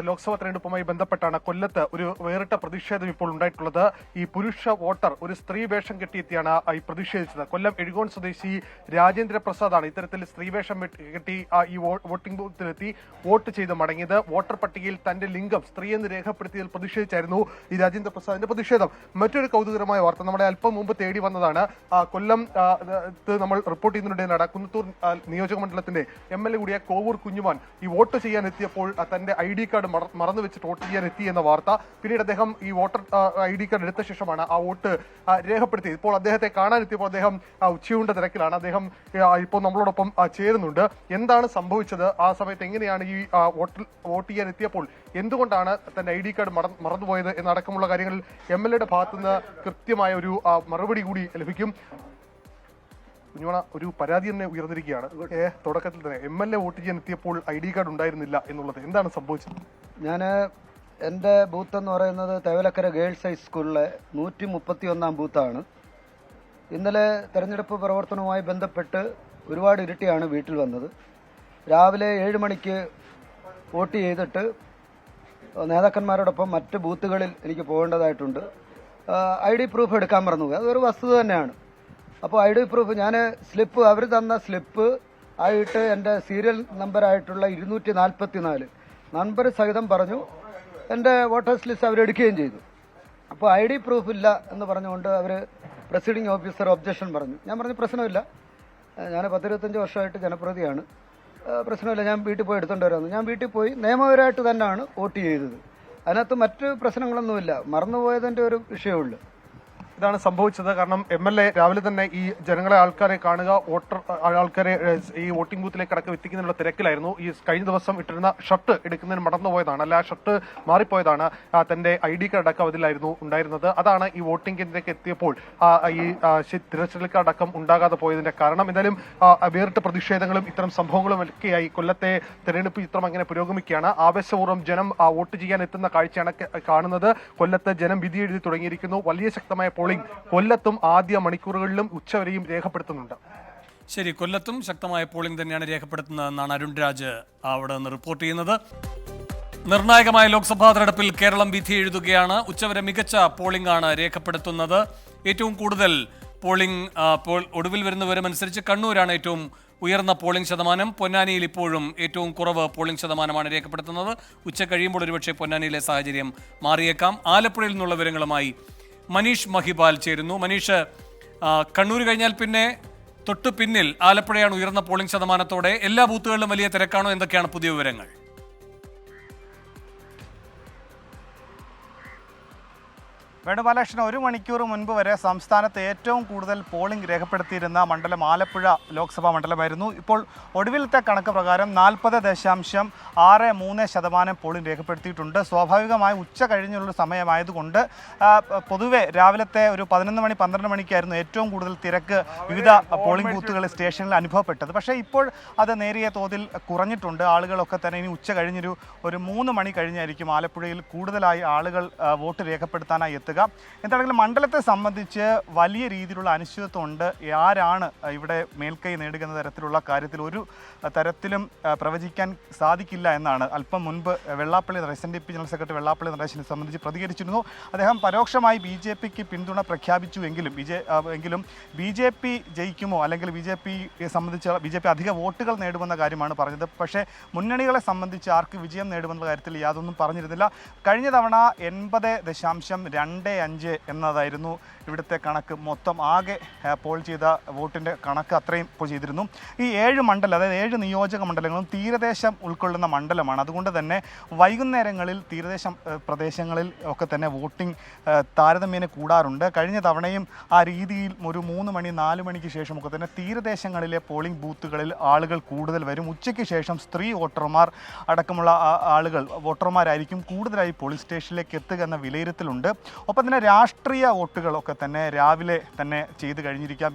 ലോക്സഭാ തെരഞ്ഞെടുപ്പുമായി ബന്ധപ്പെട്ടാണ് കൊല്ലത്ത് ഒരു വേറിട്ട പ്രതിഷേധം ഇപ്പോൾ ഉണ്ടായിട്ടുള്ളത്. ഈ പുരുഷ വോട്ടർ ഒരു സ്ത്രീ വേഷം കെട്ടിയെത്തിയാണ് ഈ പ്രതിഷേധിച്ചത്. കൊല്ലം എഴുകോൺ സ്വദേശി രാജേന്ദ്ര പ്രസാദാണ് ഇത്തരത്തിൽ സ്ത്രീവേഷം കെട്ടി ഈ വോട്ടിംഗ് ബൂത്തിലെത്തി വോട്ട് ചെയ്ത് മടങ്ങിയത്. വോട്ടർ പട്ടികയിൽ തന്റെ ലിംഗം സ്ത്രീ എന്ന് രേഖപ്പെടുത്തിയതിൽ പ്രതിഷേധിച്ചായിരുന്നു ഈ രാജേന്ദ്ര പ്രസാദിന്റെ പ്രതിഷേധം. മറ്റൊരു കൗതുകരമായ വാർത്ത നമ്മളെ അല്പം മുമ്പ് തേടി വന്നതാണ്. കൊല്ലം നമ്മൾ റിപ്പോർട്ട് ചെയ്യുന്നതിനിടെ കുന്നത്തൂർ നിയോജക മണ്ഡലത്തിന്റെ MLA കൂടിയ കോവൂർ കുഞ്ഞുമാൻ ഈ വോട്ട് ചെയ്യാൻ എത്തിയപ്പോൾ തന്റെ ID കാർഡ് മറന്നു വെച്ചിട്ട് വോട്ട് ചെയ്യാൻ എത്തി എന്ന വാർത്ത. പിന്നീട് അദ്ദേഹം ഈ വോട്ടർ ID കാർഡ് എടുത്ത ശേഷമാണ് ആ വോട്ട് രേഖപ്പെടുത്തിയത്. ഇപ്പോൾ അദ്ദേഹത്തെ കാണാനെത്തിയപ്പോൾ അദ്ദേഹം ഉച്ചയൂണ്ട തിരക്കിലാണ്. അദ്ദേഹം ഇപ്പോൾ നമ്മളോടൊപ്പം ചേരുന്നുണ്ട്. എന്താണ് സംഭവിച്ചത്? ആ സമയത്ത് എങ്ങനെയാണ് ഈ വോട്ട് ചെയ്യാൻ എത്തിയപ്പോൾ എന്തുകൊണ്ടാണ് തന്റെ ID കാർഡ് മറന്നുപോയത് എന്നടക്കമുള്ള കാര്യങ്ങളിൽ MLA യുടെ ഭാഗത്തുനിന്ന് കൃത്യമായ ഒരു മറുപടി കൂടി ലഭിക്കും. കുഞ്ഞുമണ, ഒരു പരാതി തന്നെ ഉയർന്നിരിക്കുകയാണ്. തുടക്കത്തിൽ തന്നെ MLA വോട്ട് ചെയ്യാൻ എത്തിയപ്പോൾ ID കാർഡ് ഉണ്ടായിരുന്നില്ല എന്നുള്ളത് എന്താണ് സംഭവിച്ചത്? എൻ്റെ ബൂത്ത് എന്ന് പറയുന്നത് തേവലക്കര ഗേൾസ് ഹൈസ്കൂളിലെ 131 ബൂത്താണ്. ഇന്നലെ തെരഞ്ഞെടുപ്പ് പ്രവർത്തനവുമായി ബന്ധപ്പെട്ട് ഒരുപാട് ഇരുട്ടിയാണ് വീട്ടിൽ വന്നത്. രാവിലെ 7 മണിക്ക് വോട്ട് ചെയ്തിട്ട് നേതാക്കന്മാരോടൊപ്പം മറ്റ് ബൂത്തുകളിൽ എനിക്ക് പോകേണ്ടതായിട്ടുണ്ട്. ID പ്രൂഫ് എടുക്കാൻ മറന്നുപോയി. അതൊരു വസ്തുത തന്നെയാണ്. അപ്പോൾ ID പ്രൂഫ്, ഞാൻ സ്ലിപ്പ്, അവർ തന്ന സ്ലിപ്പ് ആയിട്ട് എൻ്റെ സീരിയൽ നമ്പറായിട്ടുള്ള 244 നമ്പർ സഹിതം പറഞ്ഞു. എൻ്റെ വോട്ടേഴ്സ് ലിസ്റ്റ് അവരെടുക്കുകയും ചെയ്തു. അപ്പോൾ ID പ്രൂഫ് ഇല്ല എന്ന് പറഞ്ഞുകൊണ്ട് അവർ പ്രസിഡിംഗ് ഓഫീസർ ഒബ്ജക്ഷൻ പറഞ്ഞു. ഞാൻ പറഞ്ഞു പ്രശ്നമില്ല, ഞാൻ 10-25 വർഷമായിട്ട് ജനപ്രതിയാണ്, പ്രശ്നമില്ല, ഞാൻ വീട്ടിൽ പോയി എടുത്തുകൊണ്ട് വരാമെന്ന്. ഞാൻ വീട്ടിൽ പോയി നിയമപരമായിട്ട് തന്നെയാണ് വോട്ട് ചെയ്തത്. അതിനകത്ത് മറ്റ് പ്രശ്നങ്ങളൊന്നുമില്ല, മറന്നുപോയതിൻ്റെ ഒരു വിഷയമുള്ളൂ. ഇതാണ് സംഭവിച്ചത്. കാരണം MLA രാവിലെ തന്നെ ഈ ആൾക്കാരെ കാണുക, ആൾക്കാരെ ഈ വോട്ടിംഗ് ബൂത്തിലേക്ക് അടക്കം എത്തിക്കുന്നതിനുള്ള തിരക്കിലായിരുന്നു. ഈ കഴിഞ്ഞ ദിവസം ഇട്ടിരുന്ന ഷർട്ട് എടുക്കുന്നതിന് മറന്നുപോയതാണ്, അല്ല ഷർട്ട് മാറിപ്പോയതാണ്. തന്റെ ID കാർഡ് അടക്കം അതിലായിരുന്നു ഉണ്ടായിരുന്നത്. അതാണ് ഈ വോട്ടിംഗ് കേന്ദ്രത്തിലേക്ക് എത്തിയപ്പോൾ ഈ തിരച്ചിലടക്കം ഉണ്ടാകാതെ പോയതിന്റെ കാരണം. എന്തായാലും വേറിട്ട പ്രതിഷേധങ്ങളും ഇത്തരം സംഭവങ്ങളും ഒക്കെയായി കൊല്ലത്തെ തെരഞ്ഞെടുപ്പ് ചിത്രം അങ്ങനെ പുരോഗമിക്കുകയാണ്. ആവേശപൂർവ്വം ജനം വോട്ട് ചെയ്യാൻ എത്തുന്ന കാഴ്ചയാണ് കാണുന്നത്. കൊല്ലത്ത് ജനം വിധി എഴുതി തുടങ്ങിയിരിക്കുന്നു. വലിയ ശക്തമായ കൊല്ലത്തും ആദ്യ മണിക്കൂറുകളിലും ഉച്ചവരെയും രേഖപ്പെടുത്തുന്നുണ്ട്. ശരി, കൊല്ലത്തും ശക്തമായ പോളിംഗ് തന്നെയാണ് രേഖപ്പെടുത്തുന്നതെന്നാണ് അരുൺ രാജ് അവിടെ നിന്ന് റിപ്പോർട്ട് ചെയ്യുന്നത്. നിർണായകമായ ലോക്സഭാ തെരഞ്ഞെടുപ്പിൽ കേരളം വിധി എഴുതുകയാണ്. ഉച്ചവരെ മികച്ച പോളിംഗ് ആണ് രേഖപ്പെടുത്തുന്നത്. ഏറ്റവും കൂടുതൽ പോളിംഗ് ഒടുവിൽ വരുന്ന വിവരമനുസരിച്ച് കണ്ണൂരാണ് ഏറ്റവും ഉയർന്ന പോളിംഗ് ശതമാനം. പൊന്നാനിയിൽ ഇപ്പോഴും ഏറ്റവും കുറവ് പോളിംഗ് ശതമാനമാണ് രേഖപ്പെടുത്തുന്നത്. ഉച്ച കഴിയുമ്പോൾ ഒരുപക്ഷെ പൊന്നാനിയിലെ സാഹചര്യം മാറിയേക്കാം. ആലപ്പുഴയിൽ നിന്നുള്ള വിവരങ്ങളുമായി മനീഷ് മഹിബാൽ ചേരുന്നു. മനീഷ്, കണ്ണൂർ കഴിഞ്ഞാൽ പിന്നെ തൊട്ടു പിന്നിൽ ആലപ്പുഴയാണ് ഉയർന്ന പോളിംഗ് ശതമാനത്തോടെ. എല്ലാ ബൂത്തുകളിലും വലിയ തിരക്കാണോ? എന്തൊക്കെയാണ് പുതിയ വിവരങ്ങൾ? വേണുബാലകൃഷ്ണൻ, 1 മണിക്കൂർ മുൻപ് വരെ സംസ്ഥാനത്ത് ഏറ്റവും കൂടുതൽ പോളിംഗ് രേഖപ്പെടുത്തിയിരുന്ന മണ്ഡലം ആലപ്പുഴ ലോക്സഭാ മണ്ഡലമായിരുന്നു. ഇപ്പോൾ ഒടുവിലത്തെ കണക്ക് പ്രകാരം 40.63% പോളിംഗ് രേഖപ്പെടുത്തിയിട്ടുണ്ട്. സ്വാഭാവികമായി ഉച്ച കഴിഞ്ഞുള്ള സമയമായതുകൊണ്ട് പൊതുവെ രാവിലത്തെ ഒരു 11 മണി 12 മണിക്കായിരുന്നു ഏറ്റവും കൂടുതൽ തിരക്ക് വിവിധ പോളിംഗ് ബൂത്തുകളിൽ സ്റ്റേഷനിൽ അനുഭവപ്പെട്ടത്. പക്ഷേ ഇപ്പോൾ അത് നേരിയ തോതിൽ കുറഞ്ഞിട്ടുണ്ട്. ആളുകളൊക്കെ തന്നെ ഇനി ഉച്ച കഴിഞ്ഞൊരു 3 മണി കഴിഞ്ഞായിരിക്കും ആലപ്പുഴയിൽ കൂടുതലായി ആളുകൾ വോട്ട് രേഖപ്പെടുത്താനായി എത്തുക. എന്താണെങ്കിലും മണ്ഡലത്തെ സംബന്ധിച്ച് വലിയ രീതിയിലുള്ള അനിശ്ചിതത്വമുണ്ട്. ആരാണ് ഇവിടെ മേൽക്കൈ നേടുക എന്ന തരത്തിലുള്ള കാര്യത്തിൽ ഒരു തരത്തിലും പ്രവചിക്കാൻ സാധിക്കില്ല എന്നാണ് അല്പം മുൻപ് Vellappally SNDP general secretary Vellappally നടേശനെ സംബന്ധിച്ച് പ്രതികരിച്ചിരുന്നു. അദ്ദേഹം പരോക്ഷമായി BJPക്ക് പിന്തുണ പ്രഖ്യാപിച്ചു എങ്കിലും BJP ജയിക്കുമോ അല്ലെങ്കിൽ BJPയെ സംബന്ധിച്ച് BJP അധിക വോട്ടുകൾ നേടുമെന്ന കാര്യമാണ് പറഞ്ഞത്. പക്ഷേ മുന്നണികളെ സംബന്ധിച്ച് ആർക്ക് വിജയം നേടുമെന്ന കാര്യത്തിൽ യാതൊന്നും പറഞ്ഞിരുന്നില്ല. കഴിഞ്ഞ തവണ 80.25 എന്നതായിരുന്നു ഇവിടുത്തെ കണക്ക്. മൊത്തം ആകെ പോൾ ചെയ്ത വോട്ടിൻ്റെ കണക്ക് അത്രയും പോൾ ചെയ്തിരുന്നു. ഈ 7 മണ്ഡലം, അതായത് 7 നിയോജക മണ്ഡലങ്ങളും തീരദേശം ഉൾക്കൊള്ളുന്ന മണ്ഡലമാണ്. അതുകൊണ്ട് തന്നെ വൈകുന്നേരങ്ങളിൽ തീരദേശ പ്രദേശങ്ങളിൽ ഒക്കെ തന്നെ വോട്ടിംഗ് താരതമ്യേന കൂടാറുണ്ട്. കഴിഞ്ഞ തവണയും ആ രീതിയിൽ ഒരു 3 മണി 4 മണിക്ക് ശേഷമൊക്കെ തന്നെ തീരദേശങ്ങളിലെ പോളിംഗ് ബൂത്തുകളിൽ ആളുകൾ കൂടുതൽ വരും. ഉച്ചയ്ക്ക് ശേഷം സ്ത്രീ വോട്ടർമാർ അടക്കമുള്ള ആളുകൾ വോട്ടർമാരായിരിക്കും കൂടുതലായി പോളിംഗ് സ്റ്റേഷനിലേക്ക് എത്തുക എന്ന വിലയിരുത്തലുണ്ട്. ഒപ്പം തന്നെ രാഷ്ട്രീയ വോട്ടുകളൊക്കെ തന്നെ രാവിലെ തന്നെ ചെയ്ത് കഴിഞ്ഞിരിക്കാം.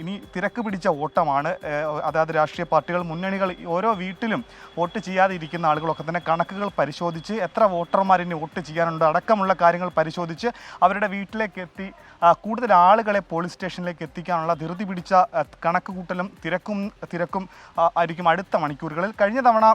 ഇനി തിരക്ക് പിടിച്ച ഓട്ടമാണ്. അതായത് രാഷ്ട്രീയ പാർട്ടികൾ, മുന്നണികൾ ഓരോ വീട്ടിലും വോട്ട് ചെയ്യാതെ ഇരിക്കുന്ന ആളുകളൊക്കെ തന്നെ കണക്കുകൾ പരിശോധിച്ച് എത്ര വോട്ടർമാരിന് വോട്ട് ചെയ്യാനുണ്ട് അടക്കമുള്ള കാര്യങ്ങൾ പരിശോധിച്ച് അവരുടെ വീട്ടിലേക്ക് എത്തി കൂടുതൽ ആളുകളെ പോളിംഗ് സ്റ്റേഷനിലേക്ക് എത്തിക്കാനുള്ള ധൃതി പിടിച്ച കണക്ക് കൂട്ടലും തിരക്കും ആയിരിക്കും അടുത്ത മണിക്കൂറുകളിൽ. കഴിഞ്ഞ തവണ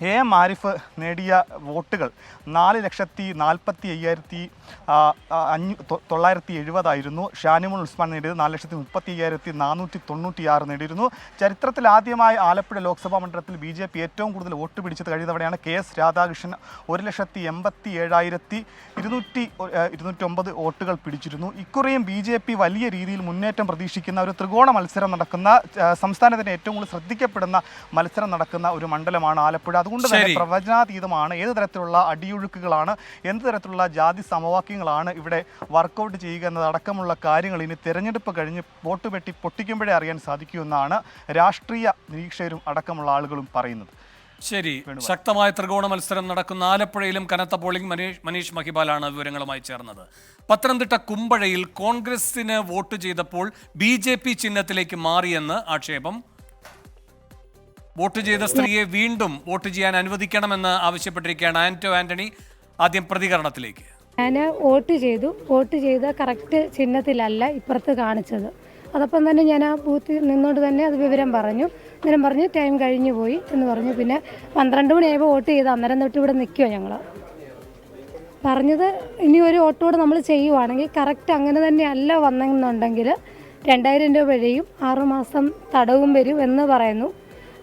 AM ആരിഫ് നേടിയ വോട്ടുകൾ 4,45,970 ആയിരുന്നു. ഷാനിമുൽ ഉസ്മാൻ നേടിയത് 4,35,496 നേടിയിരുന്നു. ചരിത്രത്തിൽ ആദ്യമായി ആലപ്പുഴ ലോക്സഭാ മണ്ഡലത്തിൽ BJP ഏറ്റവും കൂടുതൽ വോട്ട് പിടിച്ചത് കഴിഞ്ഞ തവണയാണ്. KS രാധാകൃഷ്ണൻ 1,87,209 വോട്ടുകൾ പിടിച്ചിരുന്നു. ഇക്കുറിയും BJP വലിയ രീതിയിൽ മുന്നേറ്റം പ്രതീക്ഷിക്കുന്ന ഒരു ത്രികോണ മത്സരം നടക്കുന്ന, സംസ്ഥാനത്തിന് ഏറ്റവും കൂടുതൽ ശ്രദ്ധിക്കപ്പെടുന്ന മത്സരം നടക്കുന്ന ഒരു മണ്ഡലമാണ് ആലപ്പുഴ. അതുകൊണ്ട് തന്നെ പ്രവചനാതീതമാണ്. ഏത് തരത്തിലുള്ള അടിയൊഴുക്കുകളാണ്, എന്ത് തരത്തിലുള്ള ജാതി സമവാക്യങ്ങളാണ് ഇവിടെ വർക്കൗട്ട് ചെയ്യുക എന്നതടക്കമുള്ള കാര്യങ്ങൾ ഇനി തെരഞ്ഞെടുപ്പ് കഴിഞ്ഞ് വോട്ട് പെട്ടി പൊട്ടിക്കുമ്പോഴേ അറിയാൻ സാധിക്കുമെന്നാണ് രാഷ്ട്രീയ നിരീക്ഷകരും അടക്കമുള്ള ആളുകളും പറയുന്നത്. ശരി, ശക്തമായ ത്രികോണ മത്സരം നടക്കുന്ന ആലപ്പുഴയിലും കനത്ത പോളിംഗ്. മനീഷ് മഹിബാലാണ് വിവരങ്ങളുമായി ചേർന്നത്. പത്തനംതിട്ട കുമ്പഴയിൽ കോൺഗ്രസിന് വോട്ട് ചെയ്തപ്പോൾ BJP ചിഹ്നത്തിലേക്ക് മാറിയെന്ന് ആക്ഷേപം. വോട്ട് ചെയ്ത സ്ത്രീയെ വീണ്ടും വോട്ട് ചെയ്യാൻ അനുവദിക്കണമെന്ന് ആവശ്യപ്പെട്ടിരിക്കുകയാണ് ആന്റോ ആന്റണി. ആദ്യം പ്രതികരണത്തിലേക്ക്. ഞാൻ വോട്ട് ചെയ്ത കറക്റ്റ് ചിഹ്നത്തിലല്ല ഇപ്പുറത്ത് കാണിച്ചത്. അതപ്പം തന്നെ ഞാൻ ആ ബൂത്തിൽ നിന്നോട് തന്നെ അത് വിവരം പറഞ്ഞു. ടൈം കഴിഞ്ഞു പോയി എന്ന് പറഞ്ഞു. പിന്നെ 12 മണിയായപ്പോൾ വോട്ട് ചെയ്ത് അന്നേരം തൊട്ട് ഇവിടെ നിൽക്കുമോ ഞങ്ങൾ പറഞ്ഞത്. ഇനി ഒരു വോട്ടോട് നമ്മൾ ചെയ്യുവാണെങ്കിൽ കറക്റ്റ് അങ്ങനെ തന്നെ അല്ല വന്നെന്നുണ്ടെങ്കിൽ 2000 രൂപ പിഴയും 6 മാസം തടവും വരും എന്ന് പറയുന്നു.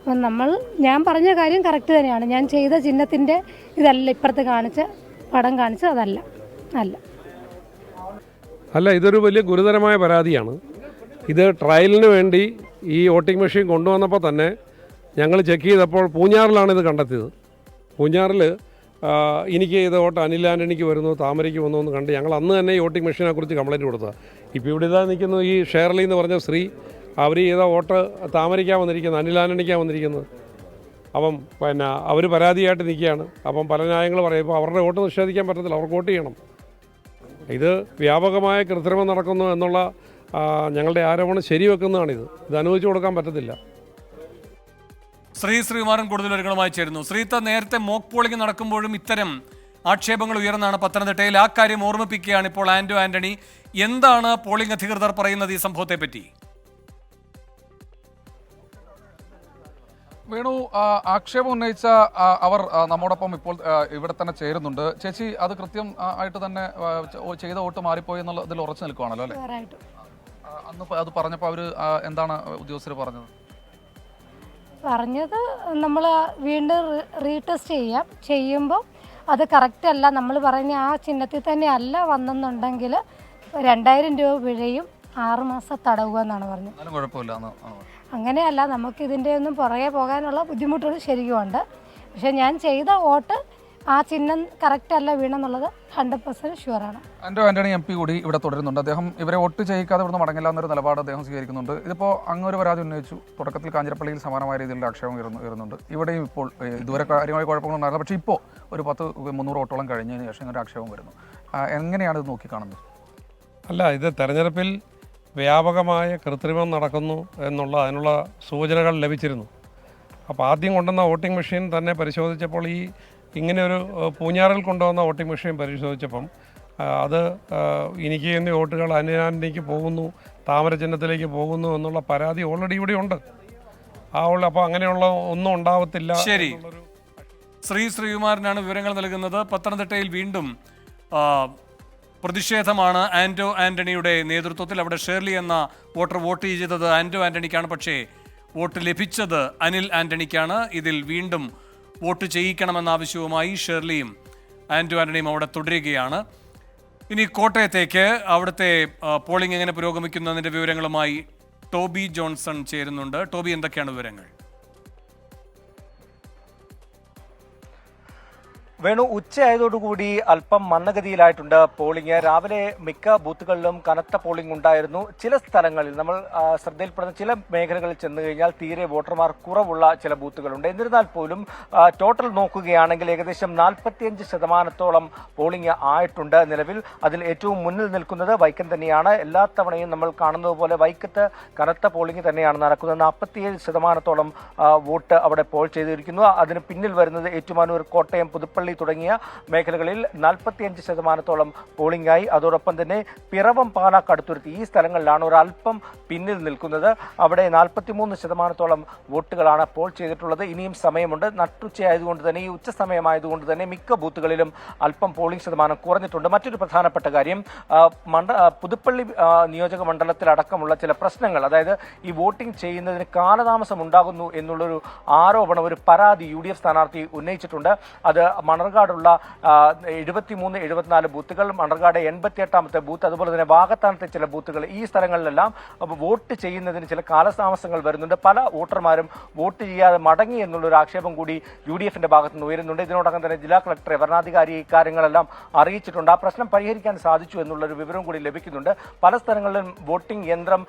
അപ്പം ഞാൻ പറഞ്ഞ കാര്യം കറക്റ്റ് തന്നെയാണ്. ഞാൻ ചെയ്ത ചിഹ്നത്തിൻ്റെ ഇതല്ല ഇപ്പുറത്ത് പടം കാണിച്ച അതല്ല അല്ല, ഇതൊരു വലിയ ഗുരുതരമായ പരാതിയാണ്. ഇത് ട്രയലിന് വേണ്ടി ഈ വോട്ടിംഗ് മെഷീൻ കൊണ്ടുവന്നപ്പോൾ തന്നെ ഞങ്ങൾ ചെക്ക് ചെയ്തപ്പോൾ പൂഞ്ഞാറിലാണ് ഇത് കണ്ടെത്തിയത്. പൂഞ്ഞാറിൽ എനിക്ക് ഇത് വോട്ട് അനിൽ ആൻ്റണിക്ക് വരുന്നു, താമരയ്ക്ക് വന്നു എന്ന് കണ്ട് ഞങ്ങൾ അന്ന് തന്നെ ഈ വോട്ടിംഗ് മെഷീനെ കുറിച്ച് കംപ്ലയിൻറ്റ് കൊടുത്തതാണ്. ഇപ്പോൾ ഇവിടെ ഇതാ നിൽക്കുന്നു ഈ ഷേർലി എന്ന് പറഞ്ഞ സ്ത്രീ, അവർ ചെയ്ത വോട്ട് താമരയ്ക്കാണ് വന്നിരിക്കുന്നത്, അനിൽ ആൻ്റണിക്കാണ് വന്നിരിക്കുന്നത്. അപ്പം പിന്നെ അവർ പരാതിയായിട്ട് നിൽക്കുകയാണ്. അപ്പം പല ന്യായങ്ങൾ പറയും. ഇപ്പോൾ അവരുടെ വോട്ട് നിഷേധിക്കാൻ പറ്റത്തില്ല, അവർക്ക് വോട്ട് ചെയ്യണം. ഇത് വ്യാപകമായ കൃത്രിമം നടക്കുന്നു എന്നുള്ള ഞങ്ങളുടെ ആരോപണം ശരിവെക്കുന്നതാണിത്. ഇത് അനുവദിച്ചു കൊടുക്കാൻ പറ്റത്തില്ല. ശ്രീകുമാരൻ കൂടുതൽ വിവരങ്ങളുമായി ചേരുന്നു. ശ്രീത്ത, നേരത്തെ മോക്ക് പോളിംഗ് നടക്കുമ്പോഴും ഇത്തരം ആക്ഷേപങ്ങൾ ഉയർന്നാണ് പത്തനംതിട്ടയിൽ. ആ കാര്യം ഓർമ്മിപ്പിക്കുകയാണ് ഇപ്പോൾ ആന്റോ ആന്റണി. എന്താണ് പോളിംഗ് അധികൃതർ പറയുന്നത് ഈ സംഭവത്തെ പറ്റി? വേണു, ആക്ഷേപം ഉന്നയിച്ച അവർ നമ്മോടൊപ്പം ഇപ്പോൾ ഇവിടെ തന്നെ ചേരുന്നുണ്ട്. ചേച്ചി, അത് കൃത്യം ആയിട്ട് തന്നെ ചെയ്ത വോട്ട് മാറിപ്പോയി എന്നുള്ളതിൽ ഉറച്ചു നിൽക്കുവാണല്ലോ അല്ലേ? അന്ന് അത് പറഞ്ഞപ്പോൾ അവർ എന്താണ് ഉദ്യോഗസ്ഥർ പറഞ്ഞത്? നമ്മൾ വീണ്ടും റീടെസ്റ്റ് ചെയ്യുമ്പോൾ അത് കറക്റ്റ് അല്ല, നമ്മൾ പറയുന്ന ആ ചിഹ്നത്തിൽ തന്നെ അല്ല വന്നെന്നുണ്ടെങ്കിൽ 2000 രൂപ പിഴയും 6 മാസം തടവുക എന്നാണ് പറഞ്ഞത്. കുഴപ്പമില്ല. അങ്ങനെയല്ല, നമുക്ക് ഇതിൻ്റെ ഒന്നും പുറകെ പോകാനുള്ള ബുദ്ധിമുട്ടുകൾ ശരിക്കും ഉണ്ട്. പക്ഷെ ഞാൻ ചെയ്ത വോട്ട് ആ ചിഹ്നം കറക്റ്റ് അല്ല വീണെന്നുള്ളത് 100% ഷുവറാണ്. ആന്റോ ആന്റണി MP കൂടി ഇവിടെ തുടരുന്നുണ്ട്. അദ്ദേഹം ഇവരെ വോട്ട് ചെയ്യിക്കാതെ ഇവിടുന്ന് മടങ്ങില്ല എന്നൊരു നിലപാട് അദ്ദേഹം സ്വീകരിക്കുന്നുണ്ട്. ഇതിപ്പോൾ അങ്ങൊരു പരാതി ഉന്നയിച്ചു. തുടക്കത്തിൽ കാഞ്ഞിരപ്പള്ളിയിൽ സമാനമായ രീതിയിലുള്ള ആക്ഷേപം ഉയരുന്നുണ്ട്. ഇവിടെയും ഇപ്പോൾ ഇതുവരെ കാര്യമായ കുഴപ്പങ്ങളുണ്ടായിരുന്നു. പക്ഷേ ഇപ്പോൾ ഒരു 300 വോട്ടോളം കഴിഞ്ഞതിന് ശേഷം ഒരു ആക്ഷേപം വരുന്നു. എങ്ങനെയാണ് ഇത് നോക്കിക്കാണുന്നത്? അല്ല, ഇത് തെരഞ്ഞെടുപ്പിൽ വ്യാപകമായ കൃത്രിമം നടക്കുന്നു അതിനുള്ള സൂചനകൾ ലഭിച്ചിരുന്നു. അപ്പോൾ ആദ്യം കൊണ്ടുവന്ന വോട്ടിംഗ് മെഷീൻ തന്നെ പരിശോധിച്ചപ്പോൾ ഇങ്ങനെയൊരു പൂഞ്ഞാറിൽ കൊണ്ടുവന്ന വോട്ടിംഗ് മെഷീൻ പരിശോധിച്ചപ്പം അത് എനിക്ക് എന്നീ വോട്ടുകൾ അനിലാൻ്റണിക്ക് പോകുന്നു, താമര ചിഹ്നത്തിലേക്ക് പോകുന്നു എന്നുള്ള പരാതി ഓൾറെഡി ഇവിടെ ഉണ്ട്. അപ്പോൾ അങ്ങനെയുള്ള ഒന്നും ഉണ്ടാവത്തില്ല. ശരി, ശ്രീകുമാരനാണ് വിവരങ്ങൾ നൽകുന്നത്. പത്തനംതിട്ടയിൽ വീണ്ടും പ്രതിഷേധമാണ് ആന്റോ ആന്റണിയുടെ നേതൃത്വത്തിൽ. അവിടെ ഷേർലി എന്ന വോട്ടർ വോട്ട് ചെയ്തത് ആന്റോ ആന്റണിക്കാണ്, പക്ഷേ വോട്ട് ലഭിച്ചത് അനിൽ ആന്റണിക്കാണ്. ഇതിൽ വീണ്ടും വോട്ട് ചെയ്യിക്കണമെന്ന ആവശ്യവുമായി ഷേർലിയും ആന്റോ ആന്റണിയും അവിടെ തുടരുകയാണ്. ഇനി കോട്ടയത്തേക്ക്, അവിടുത്തെ പോളിംഗ് എങ്ങനെ പുരോഗമിക്കുന്നതിൻ്റെ വിവരങ്ങളുമായി ടോബി ജോൺസൺ ചേരുന്നുണ്ട്. ടോബി, എന്തൊക്കെയാണ് വിവരങ്ങൾ? വേണു, ഉച്ചയായതോടുകൂടി അല്പം മന്ദഗതിയിലായിട്ടുണ്ട് പോളിംഗ്. രാവിലെ മിക്ക ബൂത്തുകളിലും കനത്ത പോളിംഗ് ഉണ്ടായിരുന്നു. ചില സ്ഥലങ്ങളിൽ നമ്മൾ ശ്രദ്ധയിൽപ്പെടുന്ന ചില മേഖലകളിൽ ചെന്ന് കഴിഞ്ഞാൽ തീരെ വോട്ടർമാർ കുറവുള്ള ചില ബൂത്തുകളുണ്ട്. എന്നിരുന്നാൽ പോലും ടോട്ടൽ നോക്കുകയാണെങ്കിൽ ഏകദേശം 45% പോളിംഗ് ആയിട്ടുണ്ട് നിലവിൽ. അതിൽ ഏറ്റവും മുന്നിൽ നിൽക്കുന്നത് വൈക്കം തന്നെയാണ്. എല്ലാ തവണയും നമ്മൾ കാണുന്നത് പോലെ വൈക്കത്ത് കനത്ത പോളിംഗ് തന്നെയാണ് നടക്കുന്നത്. 47% വോട്ട് അവിടെ പോൾ ചെയ്തിരിക്കുന്നു. അതിന് പിന്നിൽ വരുന്നത് ഏറ്റുമാനൂർ, കോട്ടയം, പുതുപ്പള്ളി തുടങ്ങിയ മേഖലകളിൽ 45% പോളിംഗ് ആയി. അതോടൊപ്പം തന്നെ പിറവം, പാല, കടുത്തുരുത്തി ഈ സ്ഥലങ്ങളിലാണ് ഒരല്പം പിന്നിൽ നിൽക്കുന്നത്. അവിടെ 43% വോട്ടുകളാണ് പോൾ ചെയ്തിട്ടുള്ളത്. ഇനിയും സമയമുണ്ട്. നട്ടുച്ചയായതുകൊണ്ട് തന്നെ, ഈ ഉച്ച സമയമായതുകൊണ്ട് തന്നെ മിക്ക ബൂത്തുകളിലും അല്പം പോളിംഗ് ശതമാനം കുറഞ്ഞിട്ടുണ്ട്. മറ്റൊരു പ്രധാനപ്പെട്ട കാര്യം, പുതുപ്പള്ളി നിയോജക മണ്ഡലത്തിലടക്കമുള്ള ചില പ്രശ്നങ്ങൾ, അതായത് ഈ വോട്ടിംഗ് ചെയ്യുന്നതിന് കാലതാമസം ഉണ്ടാകുന്നു എന്നുള്ളൊരു ആരോപണം, ഒരു പരാതി UDF സ്ഥാനാർത്ഥി ഉന്നയിച്ചിട്ടുണ്ട്. അത് മണർകാടുള്ള 73-74 ബൂത്തുകൾ, മണർകാട് 88ാമത്തെ ബൂത്ത്, അതുപോലെ തന്നെ വാകത്താനത്തെ ചില ബൂത്തുകൾ, ഈ സ്ഥലങ്ങളിലെല്ലാം വോട്ട് ചെയ്യുന്നതിന് ചില കാലതാമസങ്ങൾ വരുന്നുണ്ട്. പല വോട്ടർമാരും വോട്ട് ചെയ്യാതെ മടങ്ങി എന്നുള്ളൊരു ആക്ഷേപം കൂടി UDFന്റെ ഭാഗത്ത് നിന്ന് ഉയരുന്നുണ്ട്. ഇതിനോടകം തന്നെ ജില്ലാ കളക്ടറെ, ഭരണാധികാരി ഇക്കാര്യങ്ങളെല്ലാം അറിയിച്ചിട്ടുണ്ട്. ആ പ്രശ്നം പരിഹരിക്കാൻ സാധിച്ചു എന്നുള്ളൊരു വിവരം കൂടി ലഭിക്കുന്നുണ്ട്. പല സ്ഥലങ്ങളിലും വോട്ടിംഗ് യന്ത്രം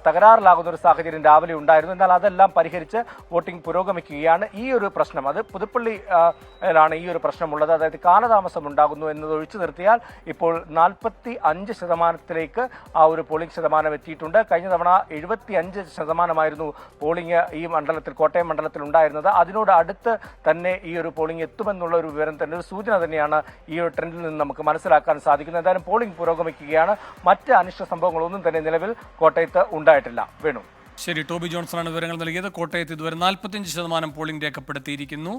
തകരാറിലാകുന്ന ഒരു സാഹചര്യം രാവിലെ ഉണ്ടായിരുന്നു. എന്നാൽ അതെല്ലാം പരിഹരിച്ച് വോട്ടിംഗ് പുരോഗമിക്കുകയാണ്. ഈ ഒരു പ്രശ്നം, അത് പുതുപ്പള്ളിയിലാണ് ഈ ഒരു പ്രശ്നമുള്ളത്. അതായത് കാലതാമസം ഉണ്ടാകുന്നു എന്നത് ഒഴിച്ചു നിർത്തിയാൽ ഇപ്പോൾ 45% ആ ഒരു പോളിംഗ് ശതമാനം എത്തിയിട്ടുണ്ട്. കഴിഞ്ഞ തവണ 75% പോളിംഗ് ഈ മണ്ഡലത്തിൽ, കോട്ടയം മണ്ഡലത്തിൽ ഉണ്ടായിരുന്നത്. അതിനോട് അടുത്ത് തന്നെ ഈ ഒരു പോളിംഗ് എത്തുമെന്നുള്ള ഒരു വിവരം തന്നെ, ഒരു സൂചന തന്നെയാണ് ഈ ഒരു ട്രെൻഡിൽ നിന്ന് നമുക്ക് മനസ്സിലാക്കാൻ സാധിക്കുന്നത്. എന്തായാലും പോളിംഗ് പുരോഗമിക്കുകയാണ്. മറ്റ് അനിഷ്ട സംഭവങ്ങളൊന്നും തന്നെ നിലവിൽ കോട്ടയത്ത് ഉണ്ടായിട്ടില്ല. വേണു. ശരി, ടോബി ജോൺസണാണ് വിവരങ്ങൾ നൽകിയത്. കോട്ടയത്ത് ഇതുവരെ 45% പോളിംഗ് രേഖപ്പെടുത്തിയിരിക്കുന്നു.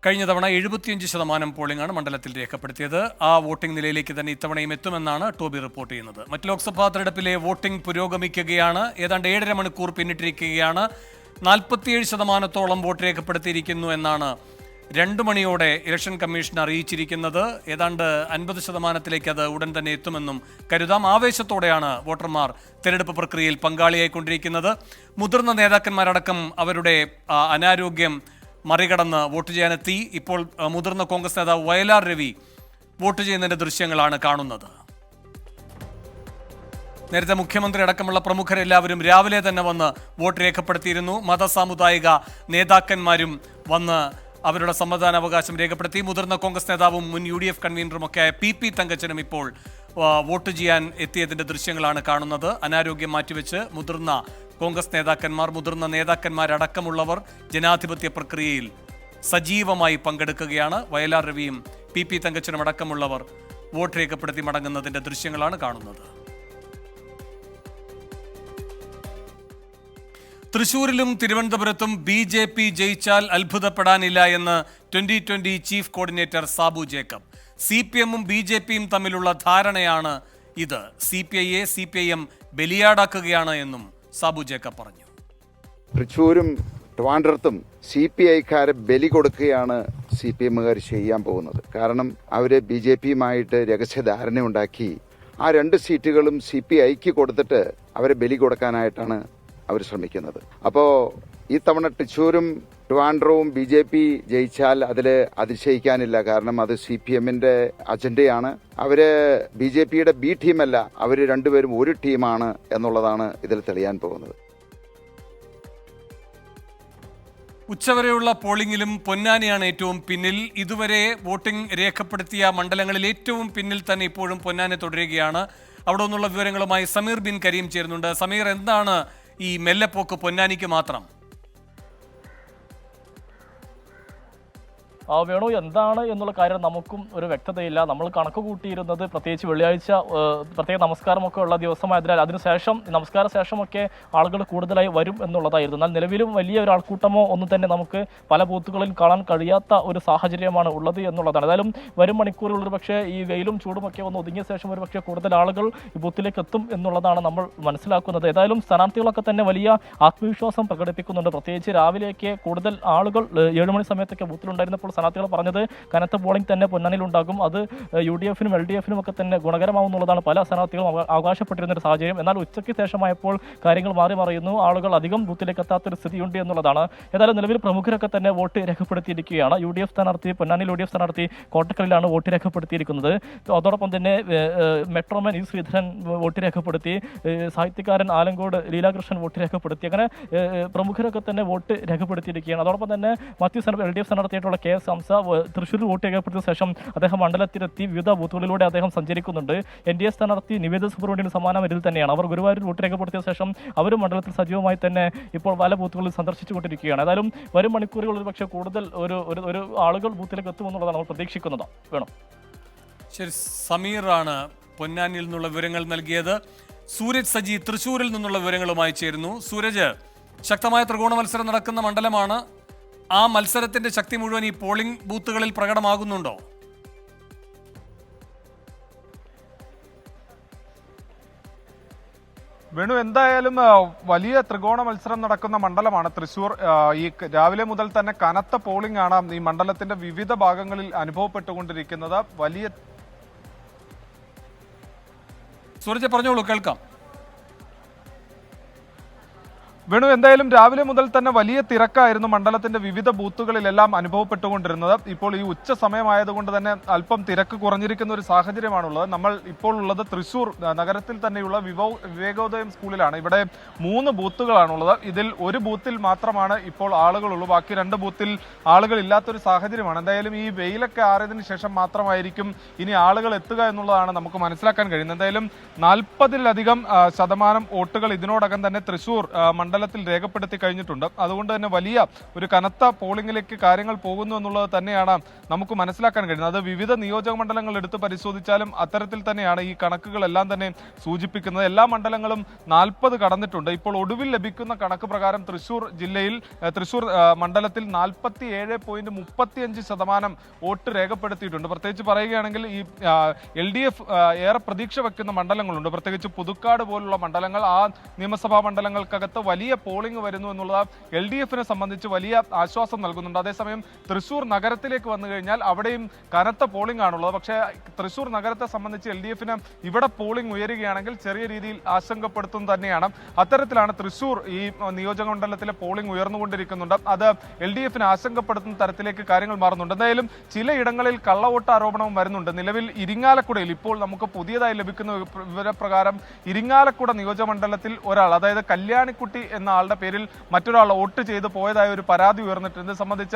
കഴിഞ്ഞ തവണ 75% പോളിംഗാണ് മണ്ഡലത്തിൽ രേഖപ്പെടുത്തിയത്. ആ വോട്ടിംഗ് നിലയിലേക്ക് തന്നെ ഇത്തവണയും എത്തുമെന്നാണ് ടോബി റിപ്പോർട്ട് ചെയ്യുന്നത്. മറ്റ് ലോക്സഭാ തെരഞ്ഞെടുപ്പിലെ വോട്ടിംഗ് പുരോഗമിക്കുകയാണ്. ഏതാണ്ട് 7.5 മണിക്കൂർ പിന്നിട്ടിരിക്കുകയാണ്. 47% വോട്ട് രേഖപ്പെടുത്തിയിരിക്കുന്നു എന്നാണ് 2 മണിയോടെ ഇലക്ഷൻ കമ്മീഷൻ അറിയിച്ചിരിക്കുന്നത്. ഏതാണ്ട് 50%-ലേക്ക് അത് ഉടൻ തന്നെ എത്തുമെന്നും കരുതാം. ആവേശത്തോടെയാണ് വോട്ടർമാർ തെരഞ്ഞെടുപ്പ് പ്രക്രിയയിൽ പങ്കാളിയായിക്കൊണ്ടിരിക്കുന്നത്. മുതിർന്ന നേതാക്കന്മാരടക്കം അവരുടെ അനാരോഗ്യം മറികടന്ന് വോട്ട് ചെയ്യാനെത്തി. ഇപ്പോൾ മുതിർന്ന കോൺഗ്രസ് നേതാവ് വയലാർ രവി വോട്ട് ചെയ്യുന്നതിന്റെ ദൃശ്യങ്ങളാണ് കാണുന്നത്. നേരത്തെ മുഖ്യമന്ത്രി അടക്കമുള്ള പ്രമുഖരെല്ലാവരും രാവിലെ തന്നെ വന്ന് വോട്ട് രേഖപ്പെടുത്തിയിരുന്നു. മതസാമുദായിക നേതാക്കന്മാരും വന്ന് അവരുടെ സമ്മതിദാനാവകാശം രേഖപ്പെടുത്തി. മുതിർന്ന കോൺഗ്രസ് നേതാവും മുൻ UDF കൺവീനറുമൊക്കെയായ PP തങ്കച്ചനും ഇപ്പോൾ വോട്ട് ചെയ്യാൻ എത്തിയതിന്റെ ദൃശ്യങ്ങളാണ് കാണുന്നത്. അനാരോഗ്യം മാറ്റിവെച്ച് മുതിർന്ന കോൺഗ്രസ് നേതാക്കന്മാർ, മുതിർന്ന നേതാക്കന്മാരടക്കമുള്ളവർ ജനാധിപത്യ പ്രക്രിയയിൽ സജീവമായി പങ്കെടുക്കുകയാണ്. വയലാർ രവിയും PP തങ്കച്ചനും അടക്കമുള്ളവർ വോട്ട് രേഖപ്പെടുത്തി മടങ്ങുന്നതിന്റെ ദൃശ്യങ്ങളാണ് കാണുന്നത്. തൃശൂരിലും തിരുവനന്തപുരത്തും BJP ജയിച്ചാൽ അത്ഭുതപ്പെടാനില്ല എന്ന് 2020 ചീഫ് കോർഡിനേറ്റർ സാബു ജേക്കബ്. CPM-ഉം BJP-യും തമ്മിലുള്ള ധാരണയാണ് ഇത്. CPI-യെ CPIM ബലിയാടാക്കുകയാണ് എന്നും സാബു ജേക്കബ് പറഞ്ഞു. തൃശൂരും ട്രിവാൻഡ്രത്തും CPI-ക്കാരെ ബലി കൊടുക്കുകയാണ് CPM-കാർ ചെയ്യാൻ പോകുന്നത്. കാരണം അവര് BJP-യുമായിട്ട് രഹസ്യധാരണയുണ്ടാക്കി ആ 2 സീറ്റുകളും CPI-ക്ക് കൊടുത്തിട്ട് അവരെ ബലി കൊടുക്കാനായിട്ടാണ് അവർ ശ്രമിക്കുന്നത്. അപ്പോൾ ഈ തവണ തൃശ്ശൂരും ട്രിവാൻഡ്രവും BJP ജയിച്ചാൽ അതിൽ അതിശയിക്കാനില്ല. കാരണം അത് CPM-ന്റെ അജണ്ടയാണ്. അവര് BJP-യുടെ B ടീമല്ല, അവർ രണ്ടുപേരും ഒരു ടീമാണ് എന്നുള്ളതാണ് ഇതിൽ തെളിയാൻ പോകുന്നത്. ഉച്ചവരെയുള്ള പോളിംഗിലും പൊന്നാനിയാണ് ഏറ്റവും പിന്നിൽ. ഇതുവരെ വോട്ടിംഗ് രേഖപ്പെടുത്തിയ മണ്ഡലങ്ങളിൽ ഏറ്റവും പിന്നിൽ തന്നെ ഇപ്പോഴും പൊന്നാനി തുടരുകയാണ്. അവിടെ നിന്നുള്ള വിവരങ്ങളുമായി സമീർ ബിൻ കരീം ചേരുന്നുണ്ട്. സമീർ, എന്താണ് ഈ മെല്ലെപ്പോക്ക് പൊന്നാനിക്ക് മാത്രം? വേണു, എന്താണ് എന്നുള്ള കാര്യം നമുക്കും ഒരു വ്യക്തതയില്ല. നമ്മൾ കണക്ക് കൂട്ടിയിരുന്നത് പ്രത്യേകിച്ച് വെള്ളിയാഴ്ച പ്രത്യേക നമസ്കാരമൊക്കെ ഉള്ള ദിവസമായതിനാൽ അതിനുശേഷം നമസ്കാര ശേഷമൊക്കെ ആളുകൾ കൂടുതലായി വരും എന്നുള്ളതായിരുന്നു. എന്നാൽ നിലവിലും വലിയ ഒരു ആൾക്കൂട്ടമോ ഒന്നും തന്നെ നമുക്ക് പല ബൂത്തുകളിൽ കാണാൻ കഴിയാത്ത ഒരു സാഹചര്യമാണ് ഉള്ളത് എന്നുള്ളതാണ്. ഏതായാലും വരും മണിക്കൂറുകൾ പക്ഷേ ഈ വെയിലും ചൂടുമൊക്കെ ഒന്ന് ഒതുങ്ങിയ ശേഷം ഒരു പക്ഷേ കൂടുതൽ ആളുകൾ ഈ ബൂത്തിലേക്ക് എത്തും എന്നുള്ളതാണ് നമ്മൾ മനസ്സിലാക്കുന്നത്. ഏതായാലും സ്ഥാനാർത്ഥികളൊക്കെ തന്നെ വലിയ ആത്മവിശ്വാസം പ്രകടിപ്പിക്കുന്നുണ്ട്. പ്രത്യേകിച്ച് രാവിലെയൊക്കെ കൂടുതൽ ആളുകൾ 7 മണി സമയത്തൊക്കെ ബൂത്തിലുണ്ടായിരുന്നപ്പോൾ സ്ഥാനാർത്ഥികൾ പറഞ്ഞത് കനത്ത പോളിംഗ് തന്നെ പൊന്നാനിയിൽ ഉണ്ടാകും, അത് UDF-നും LDF-നും ഒക്കെ തന്നെ ഗുണകരമാവുന്നുള്ളതാണ് പല സ്ഥാനാർത്ഥികളും അവകാശപ്പെട്ടിരുന്ന ഒരു സാഹചര്യം. എന്നാൽ ഉച്ചയ്ക്ക് ശേഷമായപ്പോൾ കാര്യങ്ങൾ മാറി മറിയുന്നു. ആളുകൾ അധികം ബൂത്തിലേക്ക് എത്താത്തൊരു സ്ഥിതിയുണ്ട് എന്നുള്ളതാണ്. ഏതായാലും നിലവിൽ പ്രമുഖരൊക്കെ തന്നെ വോട്ട് രേഖപ്പെടുത്തിയിരിക്കുകയാണ്. UDF സ്ഥാനാർത്ഥി, പൊന്നാനിയിൽ UDF സ്ഥാനാർത്ഥി കോട്ടക്കലിലാണ് വോട്ട് രേഖപ്പെടുത്തിയിരിക്കുന്നത്. അതോടൊപ്പം തന്നെ മെട്രോമാൻ E ശ്രീധരൻ വോട്ട് രേഖപ്പെടുത്തി, സാഹിത്യകാരൻ ആലങ്കോട് ലീലാകൃഷ്ണൻ വോട്ട് രേഖപ്പെടുത്തി. അങ്ങനെ പ്രമുഖരൊക്കെ തന്നെ വോട്ട് രേഖപ്പെടുത്തിയിരിക്കുകയാണ്. അതോടൊപ്പം തന്നെ മറ്റ് LDF സ്ഥാനാർത്ഥിയായിട്ടുള്ള KS ഹംസ തൃശ്ശൂരിൽ വോട്ട് രേഖപ്പെടുത്തിയ ശേഷം അദ്ദേഹം മണ്ഡലത്തിലെത്തി വിവിധ ബൂത്തുകളിലൂടെ അദ്ദേഹം സഞ്ചരിക്കുന്നുണ്ട്. NDA സ്ഥാനാർത്ഥി നിവേദിത സുബ്രഹ്മണ്യന് സമാന വരിൽ തന്നെയാണ്. അവർ ഗുരുവായൂരിൽ വോട്ട് രേഖപ്പെടുത്തിയ ശേഷം അവരും മണ്ഡലത്തിൽ സജീവമായി തന്നെ ഇപ്പോൾ പല ബൂത്തുകളിൽ സന്ദർശിച്ചുകൊണ്ടിരിക്കുകയാണ്. ഏതായാലും വരും മണിക്കൂറുകളിൽ ഒരു പക്ഷേ കൂടുതൽ ഒരു ആളുകൾ ബൂത്തിലേക്ക് എത്തുമെന്നുള്ളതാണ് നമ്മൾ പ്രതീക്ഷിക്കുന്നത്. വേണം. ശരി, സമീറാണ് പൊന്നാനിയിൽ നിന്നുള്ള വിവരങ്ങൾ നൽകിയത്. സൂരജ് സജി തൃശ്ശൂരിൽ നിന്നുള്ള വിവരങ്ങളുമായി ചേരുന്നു. സൂരജ്, ശക്തമായ ത്രികോണ മത്സരം നടക്കുന്ന മണ്ഡലമാണ്. ആ മത്സരത്തിന്റെ ശക്തി മുഴുവൻ ഈ പോളിംഗ് ബൂത്തുകളിൽ പ്രകടമാകുന്നുണ്ടോ? വേണു, എന്തായാലും വലിയ ത്രികോണ മത്സരം നടക്കുന്ന മണ്ഡലമാണ് തൃശ്ശൂർ. ഈ രാവിലെ മുതൽ തന്നെ കനത്ത പോളിംഗ് ആണ് ഈ മണ്ഡലത്തിന്റെ വിവിധ ഭാഗങ്ങളിൽ അനുഭവപ്പെട്ടുകൊണ്ടിരിക്കുന്നത്. വലിയ സൂരജ് പറഞ്ഞോളൂ, കേൾക്കാം. വേണു, എന്തായാലും രാവിലെ മുതൽ തന്നെ വലിയ തിരക്കായിരുന്നു മണ്ഡലത്തിന്റെ വിവിധ ബൂത്തുകളിലെല്ലാം അനുഭവപ്പെട്ടുകൊണ്ടിരുന്നത്. ഇപ്പോൾ ഈ ഉച്ച സമയമായതുകൊണ്ട് തന്നെ അല്പം തിരക്ക് കുറഞ്ഞിരിക്കുന്ന ഒരു സാഹചര്യമാണുള്ളത്. നമ്മൾ ഇപ്പോൾ ഉള്ളത് തൃശ്ശൂർ നഗരത്തിൽ തന്നെയുള്ള വിവേകോദയം സ്കൂളിലാണ്. ഇവിടെ 3 ബൂത്തുകളാണുള്ളത്. ഇതിൽ ഒരു ബൂത്തിൽ മാത്രമാണ് ഇപ്പോൾ ആളുകളുള്ളൂ. ബാക്കി 2 ബൂത്തിൽ ആളുകളില്ലാത്തൊരു സാഹചര്യമാണ്. എന്തായാലും ഈ വെയിലൊക്കെ ആറിയതിനു ശേഷം മാത്രമായിരിക്കും ഇനി ആളുകൾ എത്തുക എന്നുള്ളതാണ് നമുക്ക് മനസ്സിലാക്കാൻ കഴിയുന്നത്. എന്തായാലും 40-ലധികം ശതമാനം വോട്ടുകൾ ഇതിനോടകം തന്നെ തൃശ്ശൂർ മണ്ഡലത്തിൽ രേഖപ്പെടുത്തി കഴിഞ്ഞിട്ടുണ്ട്. അതുകൊണ്ട് തന്നെ വലിയ ഒരു കനത്ത പോളിംഗിലേക്ക് കാര്യങ്ങൾ പോകുന്നു എന്നുള്ളത് തന്നെയാണ് നമുക്ക് മനസ്സിലാക്കാൻ കഴിയുന്നത്. അത് വിവിധ നിയോജക മണ്ഡലങ്ങൾ എടുത്ത് പരിശോധിച്ചാലും അത്തരത്തിൽ തന്നെയാണ് ഈ കണക്കുകളെല്ലാം തന്നെ സൂചിപ്പിക്കുന്നത്. എല്ലാ മണ്ഡലങ്ങളും 40 കടന്നിട്ടുണ്ട്. ഇപ്പോൾ ഒടുവിൽ ലഭിക്കുന്ന കണക്ക് പ്രകാരം തൃശൂർ മണ്ഡലത്തിൽ 47.35% വോട്ട് രേഖപ്പെടുത്തിയിട്ടുണ്ട്. പ്രത്യേകിച്ച് പറയുകയാണെങ്കിൽ ഈ LDF ഏറെ പ്രതീക്ഷ വെക്കുന്ന മണ്ഡലങ്ങളുണ്ട്. പ്രത്യേകിച്ച് പുതുക്കാട് പോലുള്ള മണ്ഡലങ്ങൾ, ആ നിയമസഭാ മണ്ഡലങ്ങൾക്കകത്ത് വലിയ പോളിംഗ് വരുന്നു എന്നുള്ളത് LDFനെ സംബന്ധിച്ച് വലിയ ആശ്വാസം നൽകുന്നുണ്ട്. അതേസമയം തൃശൂർ നഗരത്തിലേക്ക് വന്നു കഴിഞ്ഞാൽ അവിടെയും കനത്ത പോളിംഗ് ആണുള്ളത്. പക്ഷേ തൃശൂർ നഗരത്തെ സംബന്ധിച്ച് LDFന് ഇവിടെ പോളിംഗ് ഉയരുകയാണെങ്കിൽ ചെറിയ രീതിയിൽ ആശങ്കപ്പെടുത്തുന്നത് തന്നെയാണ്. അത്തരത്തിലാണ് തൃശൂർ ഈ നിയോജക മണ്ഡലത്തിലെ പോളിംഗ് ഉയർന്നുകൊണ്ടിരിക്കുന്നുണ്ട്. അത് LDFന് ആശങ്കപ്പെടുത്തുന്ന തരത്തിലേക്ക് കാര്യങ്ങൾ മാറുന്നുണ്ട്. എന്തായാലും ചിലയിടങ്ങളിൽ കള്ളവോട്ട് ആരോപണവും വരുന്നുണ്ട്. നിലവിൽ ഇരിങ്ങാലക്കുടയിൽ ഇപ്പോൾ നമുക്ക് പുതിയതായി ലഭിക്കുന്ന വിവരപ്രകാരം ഇരിങ്ങാലക്കുട നിയോജക മണ്ഡലത്തിൽ ഒരാൾ, അതായത് കല്യാണിക്കുട്ടി എന്ന ആളുടെ പേരിൽ മറ്റൊരാൾ വോട്ട് ചെയ്ത് പോയതായ ഒരു പരാതി ഉയർന്നിട്ടുണ്ട്. ഇത് സംബന്ധിച്ച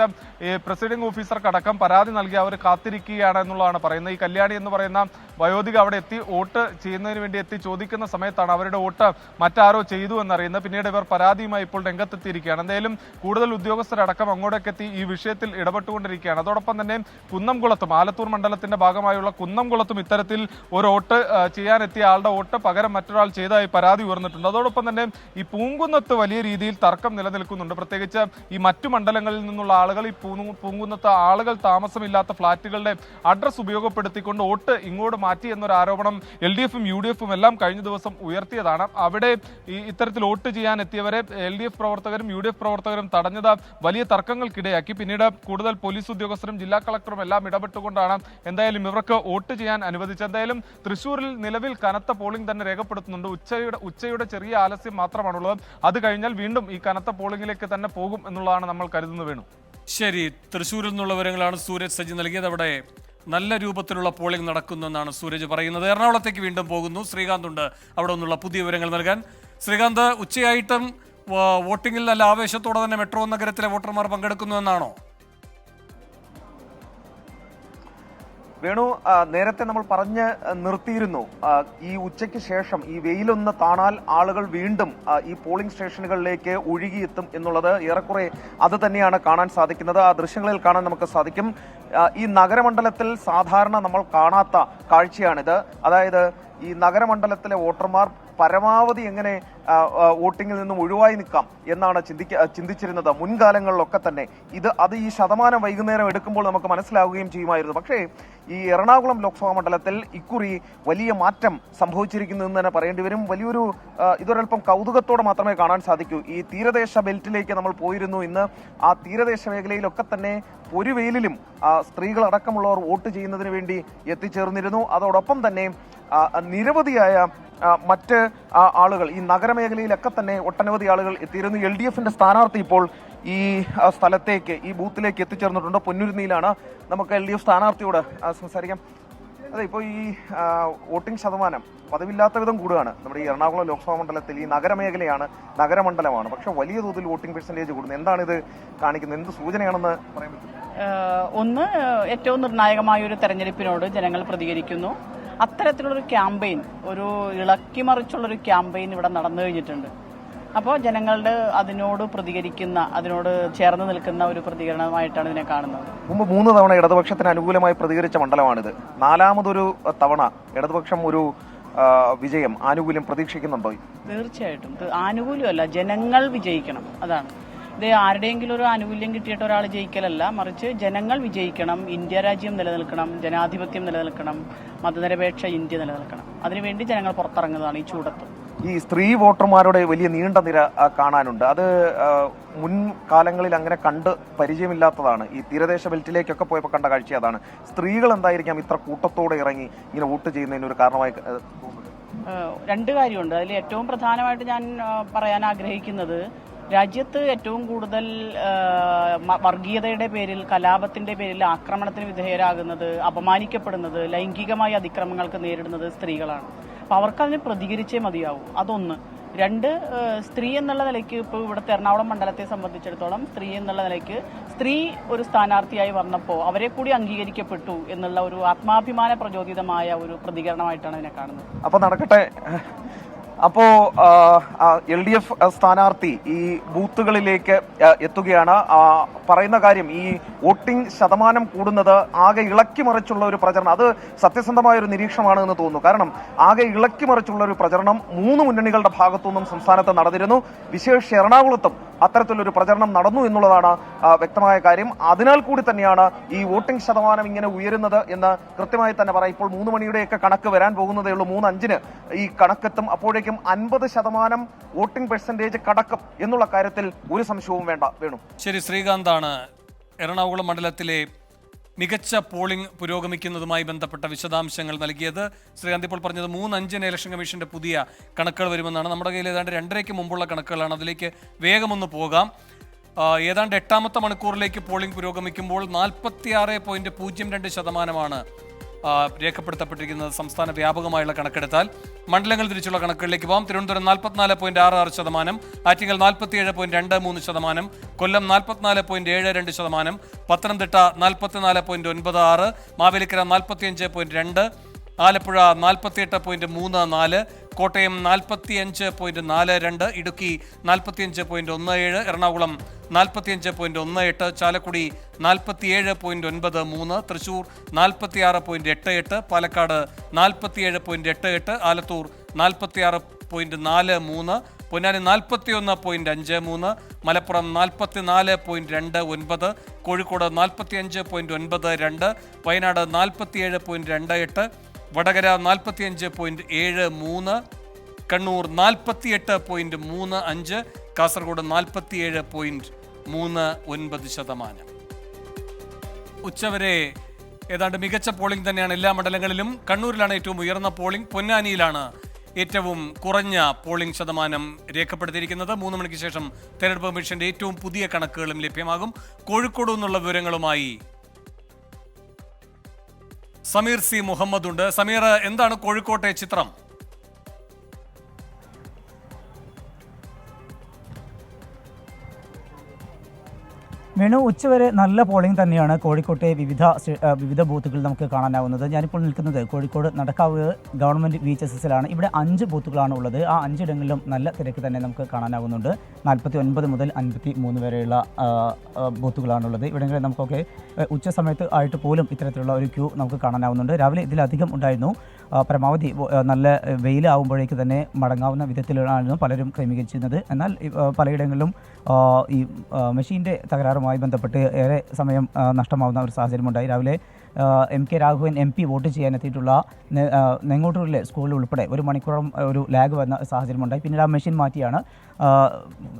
പ്രസിഡിംഗ് ഓഫീസർക്കടക്കം പരാതി നൽകി അവർ കാത്തിരിക്കുകയാണ് എന്നുള്ളതാണ് പറയുന്നത്. ഈ കല്യാണി എന്ന് പറയുന്ന വയോധിക അവിടെ എത്തി വോട്ട് ചെയ്യുന്നതിന് വേണ്ടി എത്തി ചോദിക്കുന്ന സമയത്താണ് അവരുടെ വോട്ട് മറ്റാരോ ചെയ്തു എന്നറിയുന്നത്. പിന്നീട് ഇവർ പരാതിയുമായി ഇപ്പോൾ രംഗത്തെത്തിയിരിക്കുകയാണ്. എന്തായാലും കൂടുതൽ ഉദ്യോഗസ്ഥരടക്കം അങ്ങോട്ടേക്ക് എത്തി ഈ വിഷയത്തിൽ ഇടപെട്ടുകൊണ്ടിരിക്കുകയാണ്. അതോടൊപ്പം തന്നെ കുന്നംകുളത്തും, ആലത്തൂർ മണ്ഡലത്തിന്റെ ഭാഗമായുള്ള കുന്നംകുളത്തും ഇത്തരത്തിൽ ഒരു വോട്ട് ചെയ്യാനെത്തിയ ആളുടെ വോട്ട് പകരം മറ്റൊരാൾ ചെയ്തതായി പരാതി ഉയർന്നിട്ടുണ്ട്. അതോടൊപ്പം തന്നെ ഈ പൂങ്കുന്നത്ത് വലിയ രീതിയിൽ തർക്കം നിലനിൽക്കുന്നുണ്ട്. പ്രത്യേകിച്ച് ഈ മറ്റു മണ്ഡലങ്ങളിൽ നിന്നുള്ള ആളുകൾ ഈ പൂങ്കുന്നത്ത് ആളുകൾ താമസമില്ലാത്ത ഫ്ളാറ്റുകളുടെ അഡ്രസ് ഉപയോഗപ്പെടുത്തിക്കൊണ്ട് വോട്ട് ഇങ്ങോട്ട് മാറ്റി എന്നൊരു ആരോപണം LDFും UDFും എല്ലാം കഴിഞ്ഞ ദിവസം ഉയർത്തിയതാണ്. അവിടെ ഇത്തരത്തിൽ വോട്ട് ചെയ്യാൻ എത്തിയവരെ LDF പ്രവർത്തകരും UDF പ്രവർത്തകരും തടഞ്ഞത് വലിയ തർക്കങ്ങൾക്കിടയാക്കി. പിന്നീട് കൂടുതൽ പോലീസ് ഉദ്യോഗസ്ഥരും ജില്ലാ കളക്ടറും എല്ലാം ഇടപെട്ടുകൊണ്ടാണ് എന്തായാലും ഇവർക്ക് വോട്ട് ചെയ്യാൻ അനുവദിച്ചത്. എന്തായാലും തൃശ്ശൂരിൽ നിലവിൽ കനത്ത പോളിംഗ് തന്നെ രേഖപ്പെടുത്തുന്നുണ്ട്. ഉച്ചയുടെ ചെറിയ ആലസ്യം മാത്രമാണുള്ളത്. അത് കഴിഞ്ഞാൽ വീണ്ടും ഈ കനത്ത പോളിംഗിലേക്ക് തന്നെ പോകും എന്നുള്ളതാണ് നമ്മൾ കരുതുന്നത്. വേണു, ശരി. തൃശ്ശൂരിൽ നിന്നുള്ള വിവരങ്ങളാണ് സൂരജ് സജി നൽകിയത്. അവിടെ നല്ല രൂപത്തിലുള്ള പോളിംഗ് നടക്കുന്നെന്നാണ് സൂരജ് പറയുന്നത്. എറണാകുളത്തേക്ക് വീണ്ടും പോകുന്നു. ശ്രീകാന്ത് ഉണ്ട് അവിടെ നിന്നുള്ള പുതിയ വിവരങ്ങൾ നൽകാൻ. ശ്രീകാന്ത്, ഉച്ചയായിട്ടും വോട്ടിംഗിൽ നല്ല ആവേശത്തോടെ തന്നെ മെട്രോ നഗരത്തിലെ വോട്ടർമാർ പങ്കെടുക്കുന്നു എന്നാണോ? വേണു, നേരത്തെ നമ്മൾ പറഞ്ഞ് നിർത്തിയിരുന്നു, ഈ ഉച്ചയ്ക്ക് ശേഷം ഈ വെയിലൊന്ന് താണാൽ ആളുകൾ വീണ്ടും ഈ പോളിംഗ് സ്റ്റേഷനുകളിലേക്ക് ഒഴുകിയെത്തും എന്നുള്ളത് ഏറെക്കുറെ അത് തന്നെയാണ് കാണാൻ സാധിക്കുന്നത്. ആ ദൃശ്യങ്ങളിൽ കാണാൻ നമുക്ക് സാധിക്കും. ഈ നഗരമണ്ഡലത്തിൽ സാധാരണ നമ്മൾ കാണാത്ത കാഴ്ചയാണിത്. അതായത് ഈ നഗരമണ്ഡലത്തിലെ വോട്ടർമാർ പരമാവധി എങ്ങനെ വോട്ടിങ്ങിൽ നിന്നും ഒഴിവായി നിൽക്കാം എന്നാണ് ചിന്തിച്ചിരുന്നത് മുൻകാലങ്ങളിലൊക്കെ തന്നെ. അത് ഈ ശതമാനം വൈകുന്നേരം എടുക്കുമ്പോൾ നമുക്ക് മനസ്സിലാവുകയും ചെയ്യുമായിരുന്നു. പക്ഷേ ഈ എറണാകുളം ലോക്സഭാ മണ്ഡലത്തിൽ ഇക്കുറി വലിയ മാറ്റം സംഭവിച്ചിരിക്കുന്നതെന്ന് തന്നെ പറയേണ്ടി വരും. വലിയൊരു ഇതൊരൽപ്പം കൗതുകത്തോടെ മാത്രമേ കാണാൻ സാധിക്കൂ. ഈ തീരദേശ ബെൽറ്റിലേക്ക് നമ്മൾ പോയിരുന്നു. ഇന്ന് ആ തീരദേശ മേഖലയിലൊക്കെ തന്നെ ഒരു വെയിലിലും സ്ത്രീകളടക്കമുള്ളവർ വോട്ട് ചെയ്യുന്നതിന് വേണ്ടി എത്തിച്ചേർന്നിരുന്നു. അതോടൊപ്പം തന്നെ നിരവധിയായ മറ്റ് ആളുകൾ ഈ നഗരമേഖലയിലൊക്കെ തന്നെ ഒട്ടനവധി ആളുകൾ എത്തിയിരുന്നു. LDFന്റെ സ്ഥാനാർത്ഥി ഇപ്പോൾ ഈ സ്ഥലത്തേക്ക്, ഈ ബൂത്തിലേക്ക് എത്തിച്ചേർന്നിട്ടുണ്ട്. പൊന്നുരുന്നിയിലാണ്. നമുക്ക് LDF സ്ഥാനാർത്ഥിയോട് സംസാരിക്കാം. അതെ, ഇപ്പോൾ ഈ വോട്ടിംഗ് ശതമാനം പതിവില്ലാത്ത വിധം കൂടുകയാണ് നമ്മുടെ ഈ എറണാകുളം ലോക്സഭാ മണ്ഡലത്തിൽ. ഈ നഗരമണ്ഡലമാണ്, പക്ഷെ വലിയ തോതിൽ വോട്ടിംഗ് പെർസെന്റേജ് കൂടുന്നു. എന്താണിത് കാണിക്കുന്നത്? എന്ത് സൂചനയാണെന്ന് പറയാൻ പറ്റും? ഒന്ന്, ഏറ്റവും നിർണായകമായ ഒരു തെരഞ്ഞെടുപ്പിനോട് ജനങ്ങൾ പ്രതികരിക്കുന്നു. അത്തരത്തിലുള്ളൊരു ക്യാമ്പയിൻ, ഒരു ഇളക്കിമറിച്ചുള്ളൊരു ക്യാമ്പയിൻ ഇവിടെ നടന്നു കഴിഞ്ഞിട്ടുണ്ട്. അപ്പോൾ ജനങ്ങളുടെ അതിനോട് പ്രതികരിക്കുന്ന, അതിനോട് ചേർന്ന് നിൽക്കുന്ന ഒരു പ്രതികരണമായിട്ടാണ് ഇതിനെ കാണുന്നത്. മുമ്പ് 3 തവണ ഇടതുപക്ഷത്തിന് അനുകൂലമായി പ്രതികരിച്ച മണ്ഡലമാണിത്. 4മതൊരു തവണ ഇടതുപക്ഷം ഒരു വിജയം, ആനുകൂല്യം പ്രതീക്ഷിക്കുന്നുണ്ടോ? തീർച്ചയായിട്ടും ആനുകൂല്യമല്ല, ജനങ്ങൾ വിജയിക്കണം. അതാണ് ഇത്. ആരുടെയെങ്കിലും ഒരു ആനുകൂല്യം കിട്ടിയിട്ട് ഒരാൾ ജയിക്കലല്ല, മറിച്ച് ജനങ്ങൾ വിജയിക്കണം. ഇന്ത്യ രാജ്യം നിലനിൽക്കണം, ജനാധിപത്യം നിലനിൽക്കണം, മതനിരപേക്ഷ ഇന്ത്യ നിലനിൽക്കണം. അതിനുവേണ്ടി ജനങ്ങൾ പുറത്തിറങ്ങുന്നതാണ് ഈ ചൂടത്ത്. ഈ സ്ത്രീ വോട്ടർമാരുടെ വലിയ നീണ്ട നിര കാണാനുണ്ട്. അത് മുൻകാലങ്ങളിൽ അങ്ങനെ കണ്ട് പരിചയമില്ലാത്തതാണ്. ഈ തീരദേശ ബെൽറ്റിലേക്കൊക്കെ പോയപ്പോൾ കണ്ട കാഴ്ച അതാണ്. സ്ത്രീകൾ എന്തായിരിക്കാം ഇത്ര കൂട്ടത്തോടെ ഇറങ്ങി ഇങ്ങനെ വോട്ട് ചെയ്യുന്നതിന് ഒരു കാരണമായി തോന്നുന്നത്? 2 കാര്യമുണ്ട്. അതിൽ ഏറ്റവും പ്രധാനമായിട്ട് ഞാൻ പറയാൻ ആഗ്രഹിക്കുന്നത്, രാജ്യത്ത് ഏറ്റവും കൂടുതൽ വർഗീയതയുടെ പേരിൽ, കലാപത്തിന്റെ പേരിൽ ആക്രമണത്തിന് വിധേയരാകുന്നത്, അപമാനിക്കപ്പെടുന്നത്, ലൈംഗികമായ അതിക്രമങ്ങൾക്ക് നേരിടുന്നത് സ്ത്രീകളാണ്. അപ്പം അവർക്കതിന് പ്രതികരിച്ചേ മതിയാവും. അതൊന്ന്. 2, സ്ത്രീ എന്നുള്ള നിലയ്ക്ക് ഇപ്പോൾ ഇവിടുത്തെ എറണാകുളം മണ്ഡലത്തെ സംബന്ധിച്ചിടത്തോളം സ്ത്രീ എന്നുള്ള നിലയ്ക്ക് സ്ത്രീ ഒരു സ്ഥാനാർത്ഥിയായി വന്നപ്പോൾ അവരെ കൂടി അംഗീകരിക്കപ്പെട്ടു എന്നുള്ള ഒരു ആത്മാഭിമാന പ്രചോദിതമായ ഒരു പ്രതികരണമായിട്ടാണ് ഇതിനെ കാണുന്നത്. അപ്പൊ നടക്കട്ടെ. അപ്പോ LDF സ്ഥാനാർത്ഥി ഈ ബൂത്തുകളിലേക്ക് എത്തുകയാണ്. പറയുന്ന കാര്യം ഈ വോട്ടിംഗ് ശതമാനം കൂടുന്നത് ആകെ ഇളക്കിമറിച്ചുള്ള ഒരു പ്രചരണം, അത് സത്യസന്ധമായ ഒരു നിരീക്ഷണമാണ് എന്ന് തോന്നുന്നു. കാരണം ആകെ ഇളക്കിമറിച്ചുള്ള ഒരു പ്രചരണം 3 മുന്നണികളുടെ ഭാഗത്തുനിന്നും സംസ്ഥാനത്ത് നടന്നിരുന്നു. വിശേഷിച്ച് എറണാകുളത്തും അത്തരത്തിലൊരു പ്രചരണം നടന്നു എന്നുള്ളതാണ് വ്യക്തമായ കാര്യം. അതിനാൽ കൂടി തന്നെയാണ് ഈ വോട്ടിംഗ് ശതമാനം ഇങ്ങനെ ഉയരുന്നത് എന്ന് കൃത്യമായി തന്നെ പറയാം. ഇപ്പോൾ 3 മണിയുടെയൊക്കെ കണക്ക് വരാൻ പോകുന്നതേ ഉള്ളൂ. 3:05 ഈ കണക്കെത്തും. അപ്പോഴേക്കും 50% വോട്ടിംഗ് പെർസെന്റേജ് കടക്കും എന്നുള്ള കാര്യത്തിൽ ഒരു സംശയവും വേണ്ട. വേണു. ശരി, ശ്രീകാന്താണ് എറണാകുളം മണ്ഡലത്തിലെ മികച്ച പോളിംഗ് പുരോഗമിക്കുന്നതുമായി ബന്ധപ്പെട്ട വിശദാംശങ്ങൾ നൽകിയത്. ശ്രീകാന്ത് ഇപ്പോൾ പറഞ്ഞത് 3:05 ഇലക്ഷൻ കമ്മീഷന്റെ പുതിയ കണക്കുകൾ വരുമെന്നാണ്. നമ്മുടെ കയ്യിൽ ഏതാണ്ട് 2:30 മുമ്പുള്ള കണക്കുകളാണ്. അതിലേക്ക് വേഗമൊന്ന് പോകാം. ഏതാണ്ട് 8ാമത്തെ മണിക്കൂറിലേക്ക് പോളിംഗ് പുരോഗമിക്കുമ്പോൾ 46.02% രേഖപ്പെടുത്തപ്പെട്ടിരിക്കുന്നത് സംസ്ഥാന വ്യാപകമായുള്ള കണക്കെടുത്താൽ. മണ്ഡലങ്ങൾ തിരിച്ചുള്ള കണക്കുകളിലേക്ക് പോകാം. തിരുവനന്തപുരം 44.66%, ആറ്റിങ്ങൽ 47.23%, കൊല്ലം 44.72%, പത്തനംതിട്ട 44.96%, മാവേലിക്കര 45.2%, ആലപ്പുഴ 48.34%, കോട്ടയം 45.42%, ഇടുക്കി 45.17%, എറണാകുളം 45.18%, ചാലക്കുടി 47.93%, തൃശൂർ 46.88%, പാലക്കാട് 47.88%, ആലത്തൂർ 46.43%, പൊന്നാനി 41.53%, മലപ്പുറം 44.29%, കോഴിക്കോട് 45.92%, വയനാട് 47.28%, വടകര 45.73%, കണ്ണൂർ 48.35%, കാസർഗോഡ് 47.39%. ഉച്ചവരെ ഏതാണ്ട് മികച്ച പോളിംഗ് തന്നെയാണ് എല്ലാ മണ്ഡലങ്ങളിലും. കണ്ണൂരിലാണ് ഏറ്റവും ഉയർന്ന പോളിംഗ്, പൊന്നാനിയിലാണ് ഏറ്റവും കുറഞ്ഞ പോളിംഗ് ശതമാനം രേഖപ്പെടുത്തിയിരിക്കുന്നത്. 3 മണിക്ക് ശേഷം തെരഞ്ഞെടുപ്പ് കമ്മീഷന്റെ ഏറ്റവും പുതിയ കണക്കുകളും ലഭ്യമാകും. കോഴിക്കോട് നിന്നുള്ള വിവരങ്ങളുമായി സമീർ സി മുഹമ്മദ് ഉണ്ട്. സമീർ, എന്താണ് കോഴിക്കോട്ടെ ചിത്രം? വേണു, ഉച്ചവരെ നല്ല പോളിംഗ് തന്നെയാണ് കോഴിക്കോട്ടെ വിവിധ ബൂത്തുകളിൽ നമുക്ക് കാണാനാവുന്നത്. ഞാനിപ്പോൾ നിൽക്കുന്നത് കോഴിക്കോട് നടക്കാവ് ഗവൺമെൻറ് VHSSലാണ്. ഇവിടെ 5 ബൂത്തുകളാണ് ഉള്ളത്. ആ 5 ഇടങ്ങളിലും നല്ല തിരക്ക് തന്നെ നമുക്ക് കാണാനാവുന്നുണ്ട്. 49 മുതൽ 53 വരെയുള്ള ബൂത്തുകളാണുള്ളത്. ഇവിടങ്ങളിൽ നമുക്കൊക്കെ ഉച്ച സമയത്ത് ആയിട്ട് പോലും ഇത്തരത്തിലുള്ള ഒരു ക്യൂ നമുക്ക് കാണാനാവുന്നുണ്ട്. രാവിലെ ഇതിലധികം ഉണ്ടായിരുന്നു. പരമാവധി നല്ല വെയിലാവുമ്പോഴേക്ക് തന്നെ മടങ്ങാവുന്ന വിധത്തിലാണ് പലരും ക്രമീകരിച്ചിരുന്നത്. എന്നാൽ പലയിടങ്ങളിലും ഈ മെഷീൻ്റെ തകരാറുമായി ബന്ധപ്പെട്ട് ഏറെ സമയം നഷ്ടമാവുന്ന ഒരു സാഹചര്യമുണ്ടായി. രാവിലെ MK രാഘവൻ MP വോട്ട് ചെയ്യാനെത്തിയിട്ടുള്ള നെങ്ങോട്ടൂരിലെ സ്കൂളിൽ ഉൾപ്പെടെ 1 മണിക്കൂറോളം ഒരു ലാഗ് വന്ന സാഹചര്യമുണ്ടായി. പിന്നീട് ആ മെഷീൻ മാറ്റിയാണ്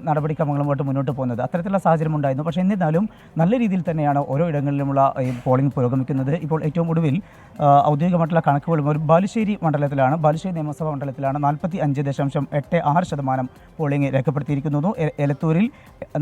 നടപടിക്രമങ്ങളുമായിട്ട് മുന്നോട്ട് പോകുന്നത്. അത്തരത്തിലുള്ള സാഹചര്യം ഉണ്ടായിരുന്നു. പക്ഷേ എന്നിരുന്നാലും നല്ല രീതിയിൽ തന്നെയാണ് ഓരോ ഇടങ്ങളിലുമുള്ള ഈ പോളിംഗ് പുരോഗമിക്കുന്നത്. ഇപ്പോൾ ഏറ്റവും ഒടുവിൽ ഔദ്യോഗികമായിട്ടുള്ള കണക്കുകളും ഒരു ബാലുശ്ശേരി നിയമസഭാ മണ്ഡലത്തിലാണ് 45.86% പോളിംഗ് രേഖപ്പെടുത്തിയിരിക്കുന്നു. എലത്തൂരിൽ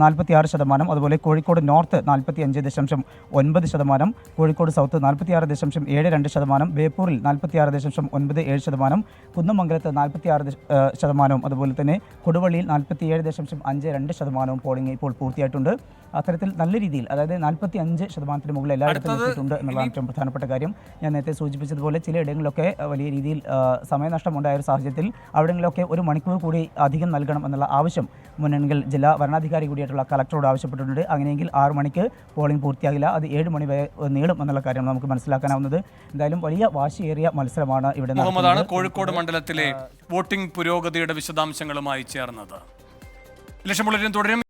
46%, അതുപോലെ കോഴിക്കോട് നോർത്ത് 45.9%, കോഴിക്കോട് സൗത്ത് 46.72%, ബേപ്പൂരിൽ 46.97%, കുന്നമംഗലത്ത് 46%, അതുപോലെ തന്നെ കൊടുവള്ളിയിൽ 47.52% പോളിംഗ് ഇപ്പോൾ പൂർത്തിയായിട്ടുണ്ട്. അത്തരത്തിൽ നല്ല രീതിയിൽ, അതായത് 45% മുകളിൽ എല്ലായിടത്തും എത്തിയിട്ടുണ്ട് എന്നുള്ളതാണ് ഏറ്റവും പ്രധാനപ്പെട്ട കാര്യം. ഞാൻ നേരത്തെ സൂചിപ്പിച്ചതുപോലെ ചിലയിടങ്ങളിലൊക്കെ വലിയ രീതിയിൽ സമയനഷ്ടമുണ്ടായ ഒരു സാഹചര്യത്തിൽ അവിടങ്ങളിലൊക്കെ 1 മണിക്കൂർ കൂടി അധികം നൽകണം എന്നുള്ള ആവശ്യം മുന്നണികൾ ജില്ലാ വരണാധികാരി കൂടിയായിട്ടുള്ള കളക്ടറോട് ആവശ്യപ്പെട്ടിട്ടുണ്ട്. അങ്ങനെയെങ്കിൽ 6 മണിക്ക് പോളിംഗ് പൂർത്തിയാകില്ല, അത് 7 മണി വരെ നീളും എന്നുള്ള കാര്യം നമുക്ക് മനസ്സിലാക്കാനാവുന്നത്. എന്തായാലും വലിയ വാശിയേറിയ മത്സരമാണ് ഇവിടെ മുഹമ്മദാണ് കോഴിക്കോട് മണ്ഡലത്തിലെ വോട്ടിംഗ് പുരോഗതിയുടെ വിശദാംശങ്ങളുമായി ചേർന്നത്. ഇലക്ഷൻ ബുള്ളറ്റിൻ തുടരും.